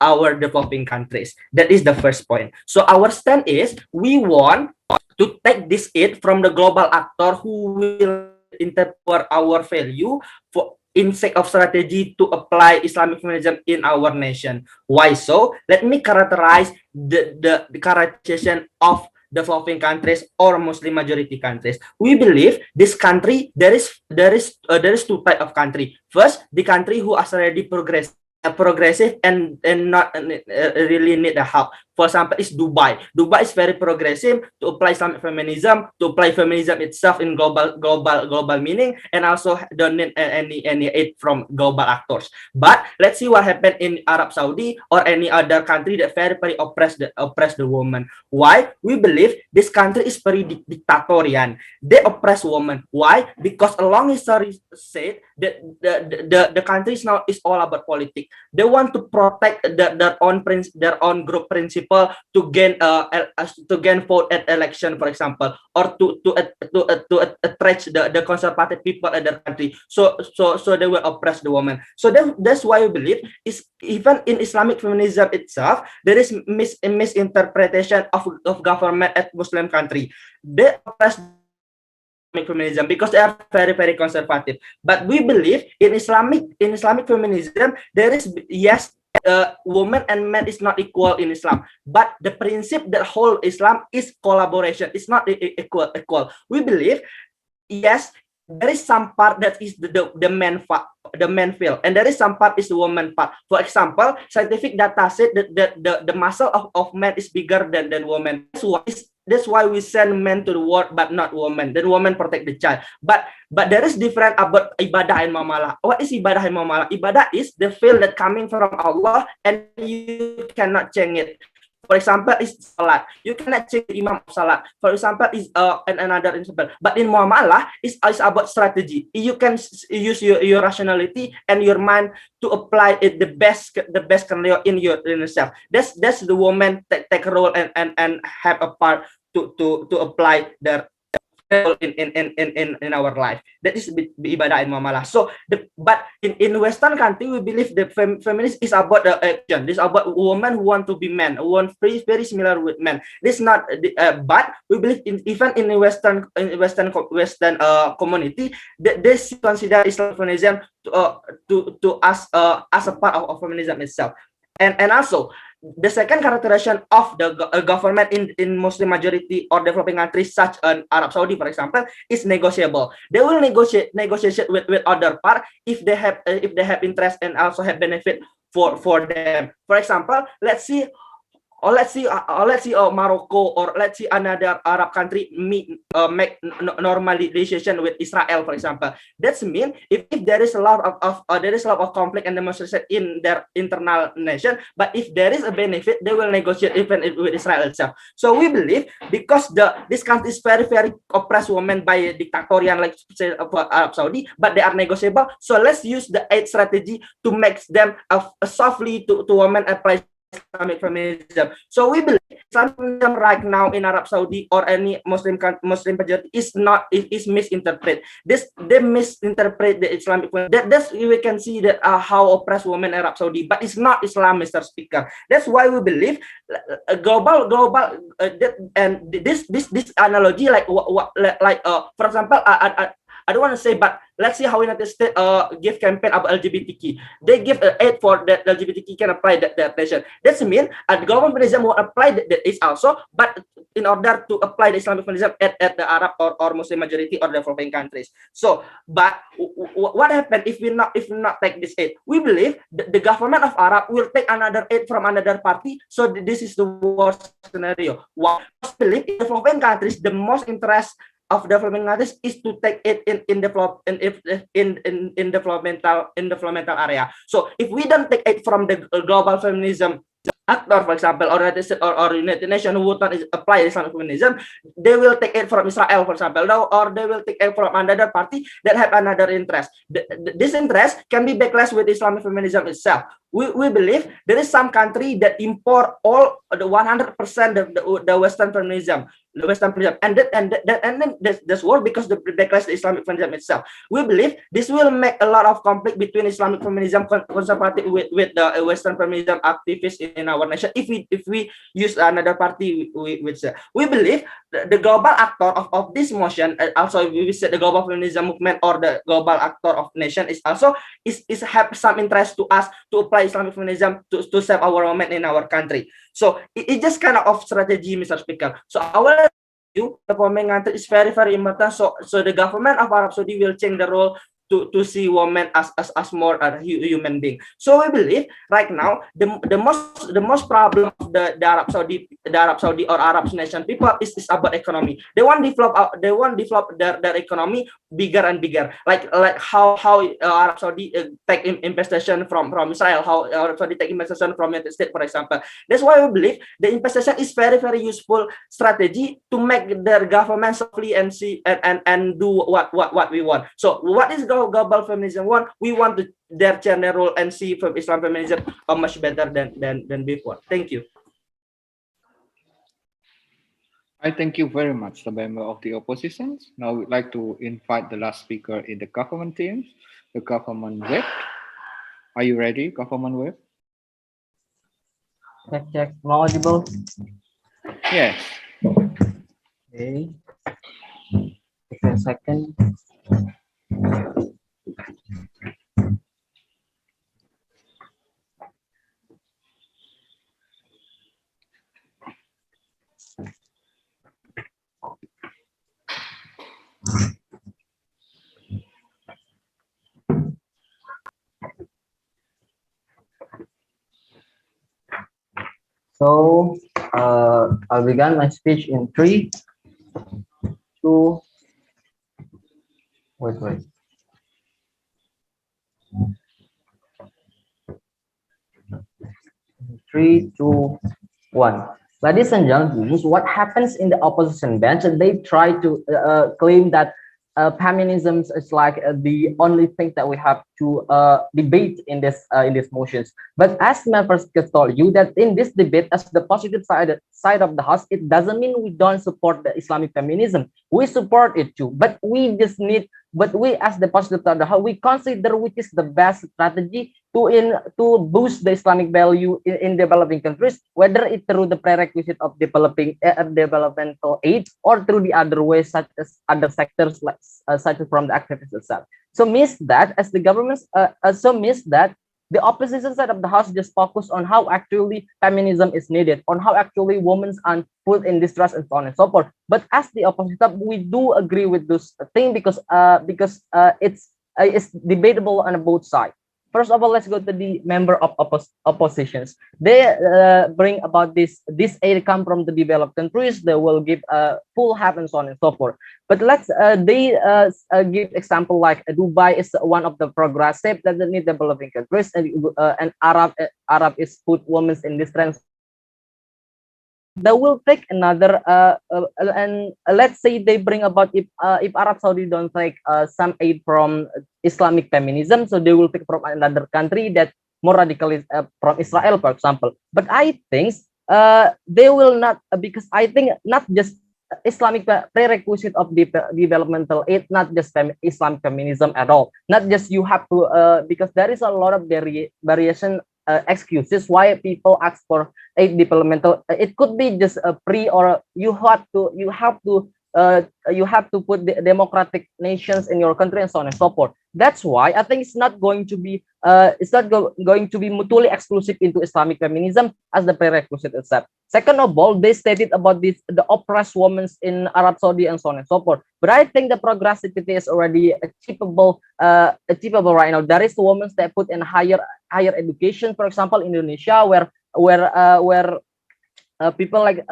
our developing countries. That is the first point. So our stand is we want to take this aid from the global actor who will interpret our value for in sake of strategy to apply Islamic feminism in our nation. Why so? Let me characterize the characterization of developing countries or Muslim majority countries. We believe this country there is two types of country. First, the country who is already progressive and not really need the help. For example, is Dubai. Dubai is very progressive to apply Islamic feminism, to apply feminism itself in global meaning, and also don't need any aid from global actors. But let's see what happened in Arab Saudi or any other country that very oppress the woman. Why? We believe this country is very dictatorial. They oppress women. Why? Because a long history said that the country is now is all about politics. They want to protect their own group principle to gain vote at election, for example, or to attract the conservative people in their country. So they will oppress the woman. So that's why we believe is even in Islamic feminism itself there is misinterpretation of government at Muslim country. They oppress feminism because they are very conservative. But we believe in Islamic feminism there is woman and man is not equal in Islam, but the principle that whole Islam is collaboration. It's not equal. We believe yes, there is some part that is the man field, and there is some part is the woman part. For example, scientific data said that the muscle of man is bigger than woman. That's why we send men to the war, but not women. Then women protect the child. But there is different about ibadah and muamalah. What is ibadah and muamalah? Ibadah is the field that coming from Allah, and you cannot change it. For example, is salat. You cannot change the imam of salat. For example, is another example. But in muamalah, is about strategy. You can use your rationality and your mind to apply it the best scenario in yourself. That's the woman take a role and have a part to apply their in our life. That is ibadah and muamalah. So but in Western country we believe the feminist is about the action. This is about women who want to be men, who want very similar with men. This not but we believe even in the Western community they consider Islamic feminism to as a part of feminism itself. And also the second characterization of the government in Muslim majority or developing countries such as Arab Saudi, for example, is negotiable. They will negotiate with other part if they have interest and also have benefit for them. For example, let's see Morocco, or let's see another Arab country make normalization with Israel, for example. That's mean if there is a lot of conflict and demonstration in their internal nation, but if there is a benefit, they will negotiate even with Israel itself. So we believe because this country is very oppressed women by dictatorial like say Arab Saudi, but they are negotiable. So let's use the aid strategy to make them softly to women apply Islamic feminism. So we believe Islamic feminism right now in Arab Saudi or any Muslim majority is misinterpreted. They misinterpret the Islamic feminism. That's we can see that how oppressed women in Arab Saudi, but it's not Islam, Mr. Speaker. That's why we believe global and this analogy like for example I don't want to say, but let's see how United States give campaign about LGBTQ. They give aid for that LGBTQ can apply that nation. That's mean the government feminism will apply that is also, but in order to apply the Islamic feminism at the Arab or Muslim majority or developing countries. So, but what happened if we not take this aid? We believe the government of Arab will take another aid from another party. So this is the worst scenario. Why? I believe in developing countries the most interest of developing countries is to take it in developmental area. So if we don't take it from the global feminism actor, for example, or United Nations who would not apply Islamic feminism, they will take it from Israel, for example, or they will take it from another party that have another interest. This interest can be backlash with Islamic feminism itself. We believe there is some country that import all the 100% of the Western feminism, and then this work because the backlash the Islamic feminism itself. We believe this will make a lot of conflict between Islamic feminism conservative with the Western feminism activists in our nation. If we use another party, we believe the global actor of this motion, also we said the global feminism movement or the global actor of nation is also is have some interest to us to apply Islamic feminism to save our women in our country. So it just kind of strategy, Mr. Speaker. So our view, the development country is very important. So the government of Arab Saudi will change the role to see women as more human being. So we believe right now the most problem of the Arab Saudi or Arab nation people is about economy. They want develop their economy bigger and bigger, like how Arab Saudi take investment from Israel, how Arab Saudi take investment from United States, for example. That's why we believe the investment is very useful strategy to make their government softly and see and do what we want. So what is global feminism want? We want to their gender role and see from Islam feminism much better than before. Thank you. I thank you very much, the member of the oppositions. Now we'd like to invite the last speaker in the government team, the government whip. Are you ready, government whip? Check. Am I audible? Yes. Okay. Take a second. So I'll begin my speech in 3, 2. Wait. 3, 2, 1. Ladies and gentlemen, what happens in the opposition bench? They try to claim that feminism is like the only thing that we have to debate in this motions. But as my first told you that in this debate, as the positive side of the house, it doesn't mean we don't support the Islamic feminism. We support it too, but we just need. But we, as the positive side of the house, we consider which is the best strategy to boost the Islamic value in developing countries, whether it's through the prerequisite of developing developmental aid or through the other ways, such as other sectors like such as from the activists itself. So means that as the governments, the opposition side of the house just focus on how actually feminism is needed, on how actually women are put in distress and so on and so forth. But as the opposition, we do agree with this thing because it's debatable on both sides. First of all, let's go to the member of oppositions. They bring about this aid come from the developed countries. They will give full help and so on and so forth. But let's they give example like Dubai is one of the progressive that need developing countries, and Arab is put women in this trend. They will take another and let's say they bring about if Arab Saudi don't take some aid from Islamic feminism, so they will take from another country that more radically from Israel, for example. But I think they will not, because I think not just Islamic prerequisite of developmental aid, not just Islamic feminism at all. Not just you have to because there is a lot of variation. Excuses why people ask for aid developmental. It could be just a pre, or you have to put the democratic nations in your country and so on and so forth. That's why I think it's not going to be going to be mutually exclusive into Islamic feminism as the prerequisite itself. Second of all, they stated about the oppressed women in Arab Saudi and so on and so forth. But I think the progressivity is already achievable right now. There is women that put in higher education, for example, in Indonesia, where people like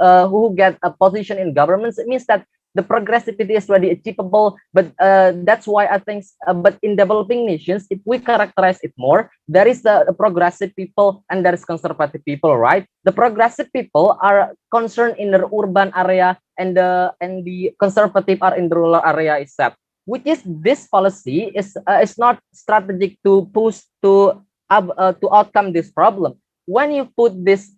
who get a position in governments. It means that the progressivity is already achievable, but that's why I think. But in developing nations, if we characterize it more, there is the progressive people and there is conservative people, right? The progressive people are concerned in the urban area, and the conservative are in the rural area itself. Which is this policy is not strategic to push to outcome this problem. When you put this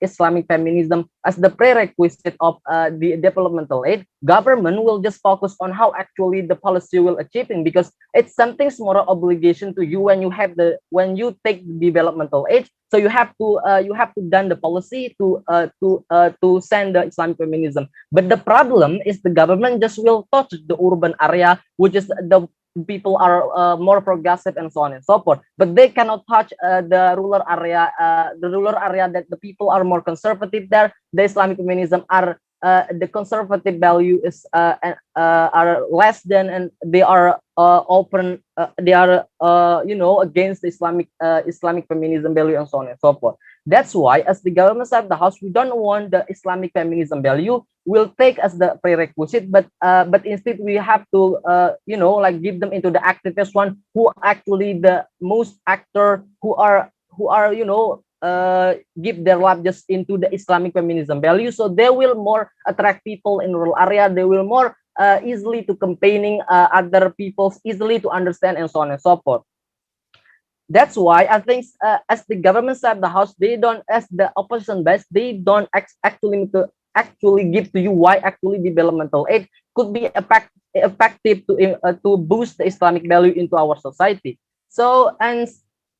Islamic feminism as the prerequisite of the developmental aid, government will just focus on how actually the policy will achieving, because it's something more obligation to you when you take developmental aid. So you have to done the policy to send the Islamic feminism. But the problem is the government just will touch the urban area, which is the people are more progressive and so on and so forth, but they cannot touch the rural area that the people are more conservative there. The Islamic feminism are the conservative value is are less than, and they are open, they are against the Islamic feminism value and so on and so forth. That's why, as the government side of the house, we don't want the Islamic feminism value will take as the prerequisite, but instead we have to like give them into the activist one, who actually the most actor who are give their life just into the Islamic feminism value, so they will more attract people in rural area. They will more easily to campaigning other people's, easily to understand, and so on and so forth. That's why I think as the government side of the house, they don't, as the opposition base, they don't actually give to you why actually developmental aid could be effective to boost the Islamic value into our society. So, and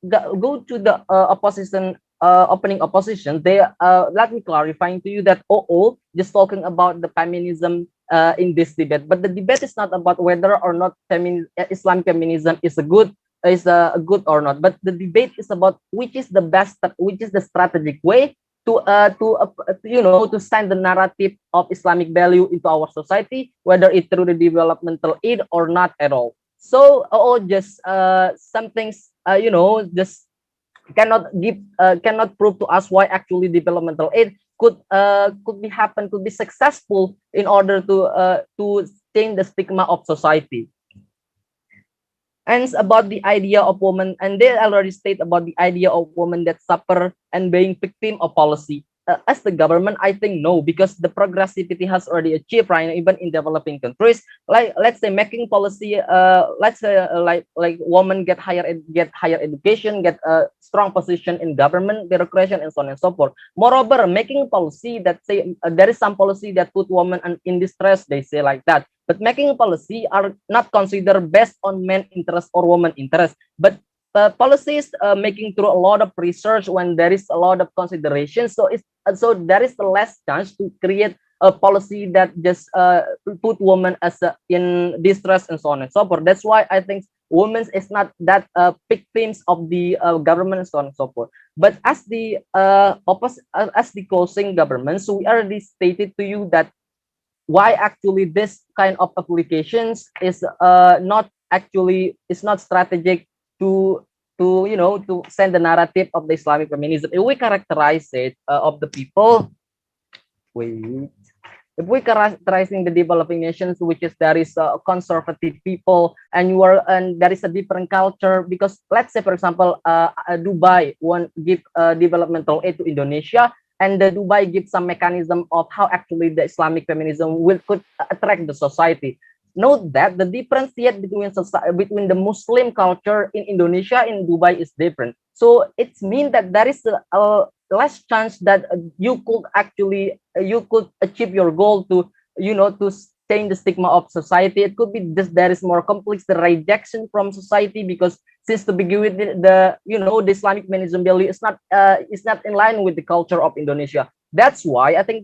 go to the opposition, opening opposition, they let me clarifying to you that just talking about the feminism in this debate, but the debate is not about whether or not Islamic feminism is a good or not, but the debate is about which is the best, which is the strategic way to send the narrative of Islamic value into our society, whether it's through the developmental aid or not at all. So just some things just cannot prove to us why actually developmental aid could be successful in order to change the stigma of society. And it's about the idea of women, and they already state about the idea of women that suffer and being victim of policy. As the government, I think no, because the progressivity has already achieved right now, even in developing countries. Like, let's say making policy, let's say like women get higher education, get a strong position in government, bureaucracy, and so on and so forth. Moreover, making policy that say there is some policy that put women in distress, they say like that. But making policy are not considered based on men interest or woman interest, but policies making through a lot of research when there is a lot of consideration. So there is less chance to create a policy that just put women as in distress and so on and so forth. That's why I think women is not that victims of the government and so on and so forth. But as the as the closing government, so we already stated to you that why actually this kind of applications is not strategic to send the narrative of the Islamic feminism. If we characterize it of the people, if we characterizing the developing nations, which is there is conservative people, and there is a different culture, because let's say for example Dubai give developmental aid to Indonesia, and the Dubai gives some mechanism of how actually the Islamic feminism could attract the society. Note that the difference yet between the Muslim culture in Indonesia and Dubai is different. So it means that there is a less chance that you could achieve your goal to change the stigma of society. It could be this, there is more complex, the rejection from society, because since to begin with, the Islamic feminism value is not in line with the culture of Indonesia. That's why I think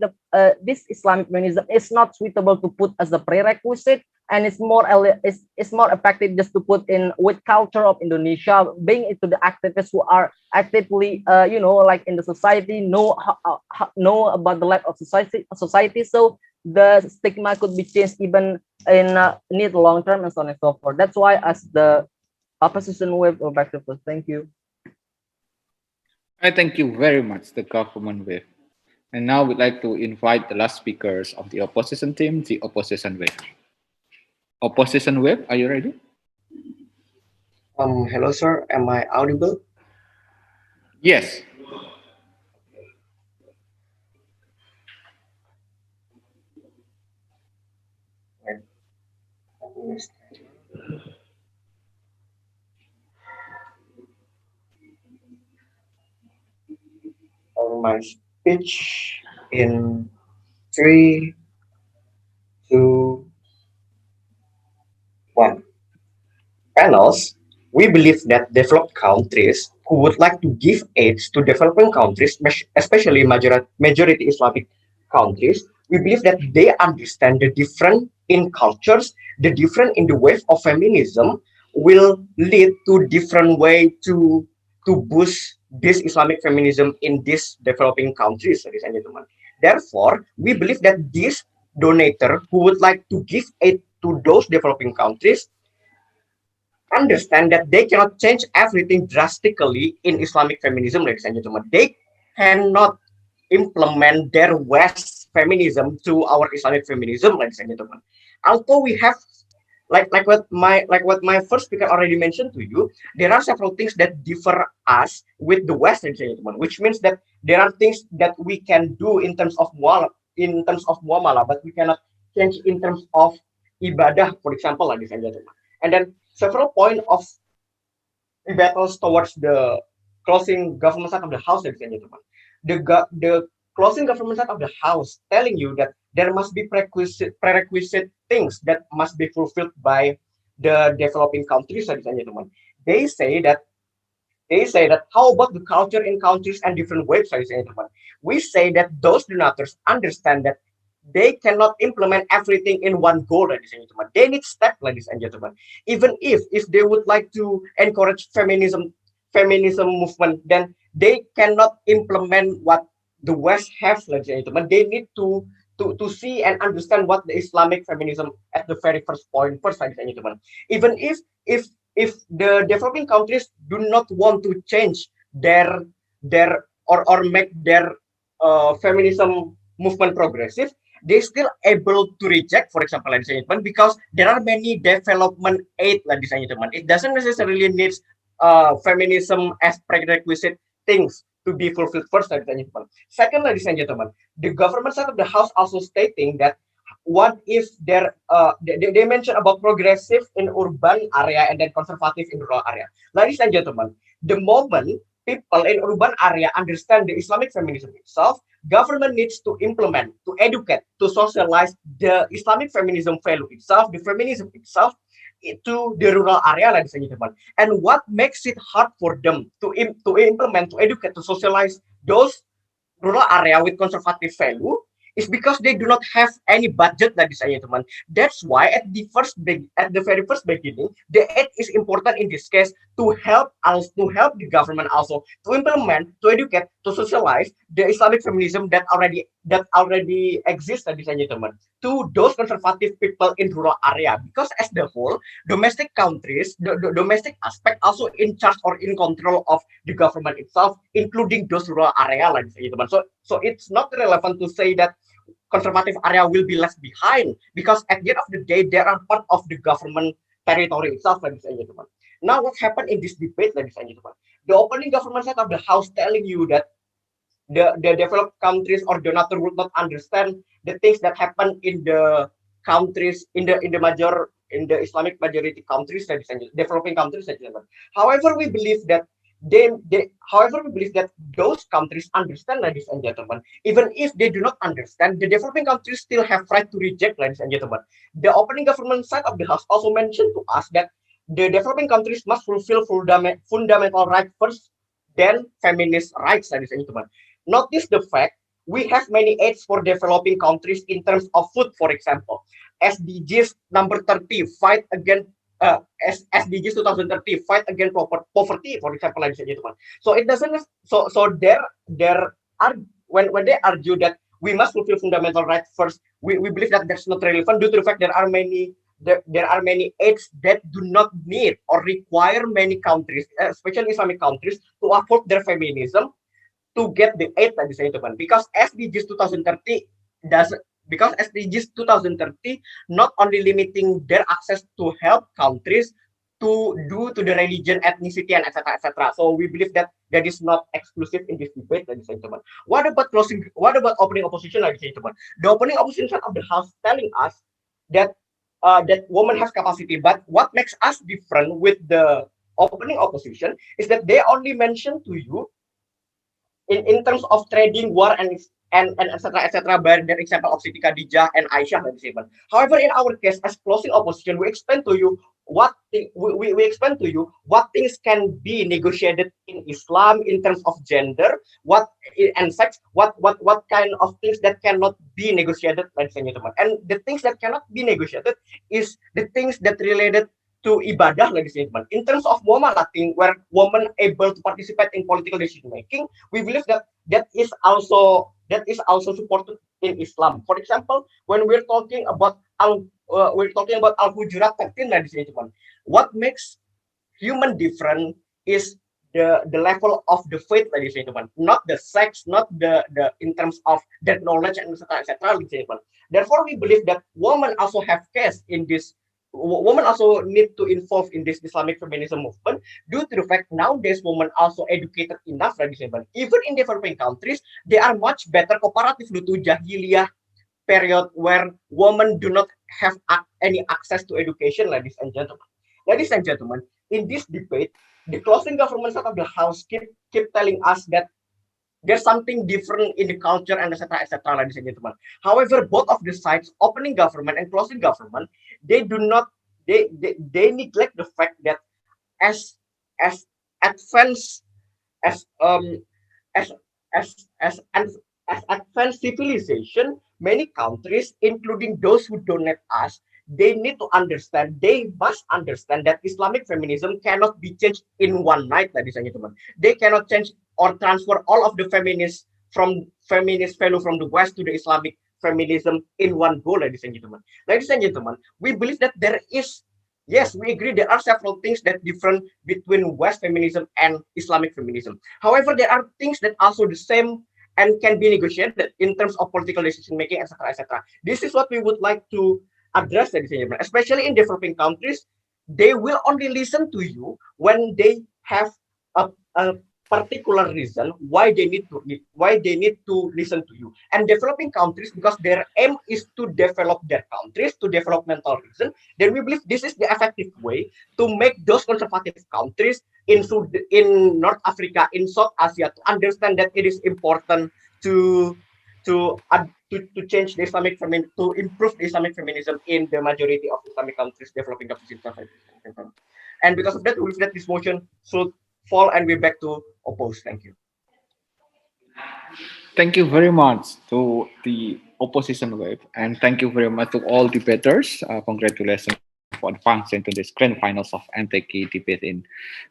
this Islamic feminism is not suitable to put as a prerequisite, and it's more effective just to put in with culture of Indonesia, being into the activists who are actively like in the society, know about the life of society. So the stigma could be changed even in need long term and so on and so forth. That's why as the opposition wave or back to first. Thank you. I thank you very much, the government wave. And now we'd like to invite the last speakers of the opposition team, the opposition wave. Opposition wave, are you ready? Hello, sir. Am I audible? Yes. My speech in 3, 2, 1. Panels, we believe that developed countries who would like to give aid to developing countries, especially majority Islamic countries, we believe that they understand the difference in cultures, the difference in the wave of feminism will lead to different way to boost this Islamic feminism in these developing countries, ladies and gentlemen. Therefore, we believe that this donator who would like to give aid to those developing countries understand that they cannot change everything drastically in Islamic feminism, ladies and gentlemen. They cannot implement their West feminism to our Islamic feminism, ladies and gentlemen. Although we have like what my first speaker already mentioned to you, there are several things that differ us with the West, ladies and gentlemen, which means that there are things that we can do in terms of muamalah, but we cannot change in terms of ibadah, for example, ladies and gentlemen. And then several points of battles towards the closing government side of the house, ladies and gentlemen. The closing government side of the house telling you that there must be prerequisite things that must be fulfilled by the developing countries, ladies and gentlemen. They say that how about the culture in countries and different ways, ladies and gentlemen. We say that those donors understand that they cannot implement everything in one go, ladies and gentlemen. They need steps, ladies and gentlemen. Even if they would like to encourage feminism movement, then they cannot implement what the West has, ladies and gentlemen. They need to see and understand what the Islamic feminism at the very first point, ladies and gentlemen. Even if the developing countries do not want to change their or make their feminism movement progressive, they still able to reject, for example, ladies and gentlemen, because there are many development aid, ladies and gentlemen. It doesn't necessarily need feminism as prerequisite things to be fulfilled first, ladies and gentlemen. Second, ladies and gentlemen, the government side of the house also stating that what if they mention about progressive in urban area and then conservative in rural area. Ladies and gentlemen, the moment people in urban area understand the Islamic feminism itself, government needs to implement, to educate, to socialize the Islamic feminism value itself, the feminism itself, to the rural area, ladies and gentlemen. And what makes it hard for them to implement, to educate, to socialize those rural area with conservative value is because they do not have any budget, ladies and gentlemen. That's why at the very first beginning, the aid is important in this case to help the government also to implement, to educate, to socialize the Islamic feminism that already exists, ladies and gentlemen, to those conservative people in rural area. Because as the whole, domestic countries, the domestic aspect also in charge or in control of the government itself, including those rural area, ladies and gentlemen. So it's not relevant to say that conservative area will be left behind, because at the end of the day, they are part of the government territory itself, ladies and gentlemen. Now, what happened in this debate, ladies and gentlemen? The opening government side of the house telling you that the developed countries or donator would not understand the things that happen in the countries, in the Islamic majority countries, ladies and gentlemen, developing countries, ladies and gentlemen. However, we believe that those countries understand, ladies and gentlemen. Even if they do not understand, the developing countries still have right to reject, ladies and gentlemen. The opening government side of the house also mentioned to us that the developing countries must fulfill fundamental rights first, then feminist rights, ladies and gentlemen. Notice the fact we have many aids for developing countries in terms of food, for example. SDGs number 30, fight against SDGs 2030, fight against poverty, for example, ladies and gentlemen. So it doesn't. So there are when they argue that we must fulfill fundamental rights first, we believe that that's not relevant due to the fact there are many aids that do not need or require many countries, especially Islamic countries, to afford their feminism to get the aid, ladies and gentlemen. Because SDGs 2030 not only limiting their access to help countries to the religion, ethnicity, and etc. So we believe that that is not exclusive in this debate, ladies and gentlemen. What about opening opposition, ladies and gentlemen? The opening opposition side of the house telling us that that women have capacity, but what makes us different with the opening opposition is that they only mention to you in terms of trading, war, and etc. by the example of Siti Khadijah and Aisyah, ladies and gentlemen. However, in our case, as closing opposition, we explain to you what things can be negotiated in Islam in terms of gender, and sex, what kind of things that cannot be negotiated, ladies and gentlemen. And the things that cannot be negotiated is the things that related to ibadah, ladies and gentlemen. In terms of muamalating, where women able to participate in political decision making, we believe that that is also supported in Islam. For example, when we're talking about Al-Hujurat 13, ladies and gentlemen, what makes human different is the level of the faith, ladies and gentlemen, not the sex, not the in terms of that knowledge and etc. ladies and gentlemen. Therefore, we believe that women also have case in this. Women also need to involve in this Islamic feminism movement due to the fact nowadays women also educated enough, ladies and gentlemen. Even in developing countries, they are much better comparatively to Jahiliyah period where women do not have any access to education, ladies and gentlemen. Ladies and gentlemen, in this debate, the closing government of the house keep telling us that there's something different in the culture and etc. ladies and gentlemen. However, both of the sides, opening government and closing government, they neglect the fact that as advanced as advanced civilization, many countries, including those who donate us, they must understand that Islamic feminism cannot be changed in one night, ladies and gentlemen. They cannot change or transfer all of the feminist value from the West to the Islamic feminism in one go, ladies and gentlemen. Ladies and gentlemen, we believe that there is, yes, we agree there are several things that different between West feminism and Islamic feminism. However, there are things that also the same and can be negotiated in terms of political decision making, etc., etc. This is what we would like to address, ladies and gentlemen. Especially in developing countries, they will only listen to you when they have a particular reason why they need to listen to you. And developing countries, because their aim is to develop their countries to developmental reason, then we believe this is the effective way to make those conservative countries in North Africa, in South Asia, to understand that it is important to change the Islamic feminism, to improve the Islamic feminism in the majority of Islamic countries, developing countries. And because of that, we believe that this motion should fall and we back to oppose. Thank you. Thank you very much to the opposition wave, and thank you very much to all debaters. Congratulations for advancing to this grand finals of MTQ debate in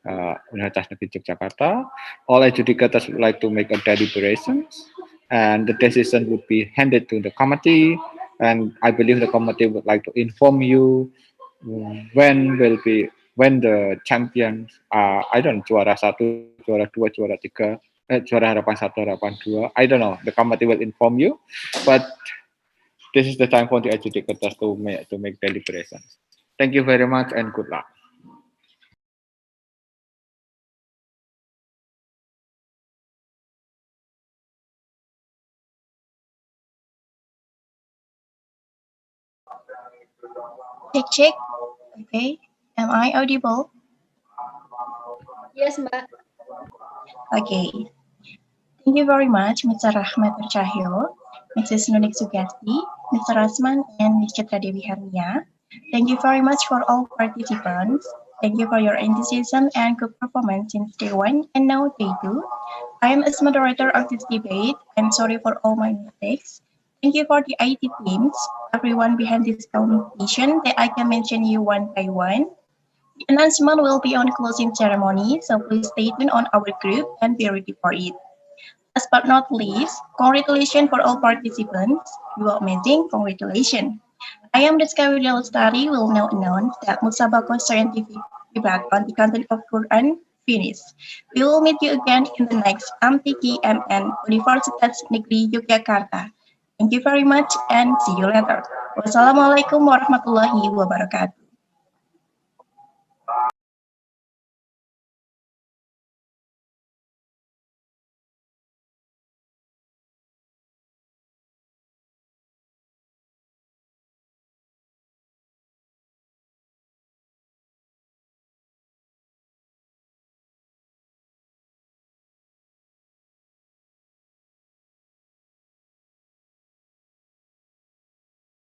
Universitas Negeri Yogyakarta. All adjudicators would like to make a deliberations, and the decision would be handed to the committee. And I believe the committee would like to inform you when the champions are, I don't know, juara 1, juara 2, juara 3, juara harapan 1, harapan 2. I don't know. The committee will inform you, but this is the time for the adjudicators to make deliberations. Thank you very much and good luck. Check. Okay. Am I audible? Yes, Mbak. Okay. Thank you very much, Mr. Rahmat Cahyo, Mrs. Nunik Sugesti, Mr. Rasman, and Ms. Chitra Dewi Hernia. Thank you very much for all participants. Thank you for your enthusiasm and good performance since day 1 and now day 2. I am as moderator of this debate. I'm sorry for all my mistakes. Thank you for the IT teams, everyone behind this competition that I can mention you one by one. The announcement will be on closing ceremony, so please stay tuned on our group and be ready for it. Last but not least, congratulations for all participants. You are amazing. Congratulations. I am Rizka Widya Lestari will now announce that Musabaqah Scientific Debat on the content of Quran finished. We will meet you again in the next MTQ Universitas Negeri Yogyakarta. Thank you very much and see you later. Wassalamualaikum warahmatullahi wabarakatuh.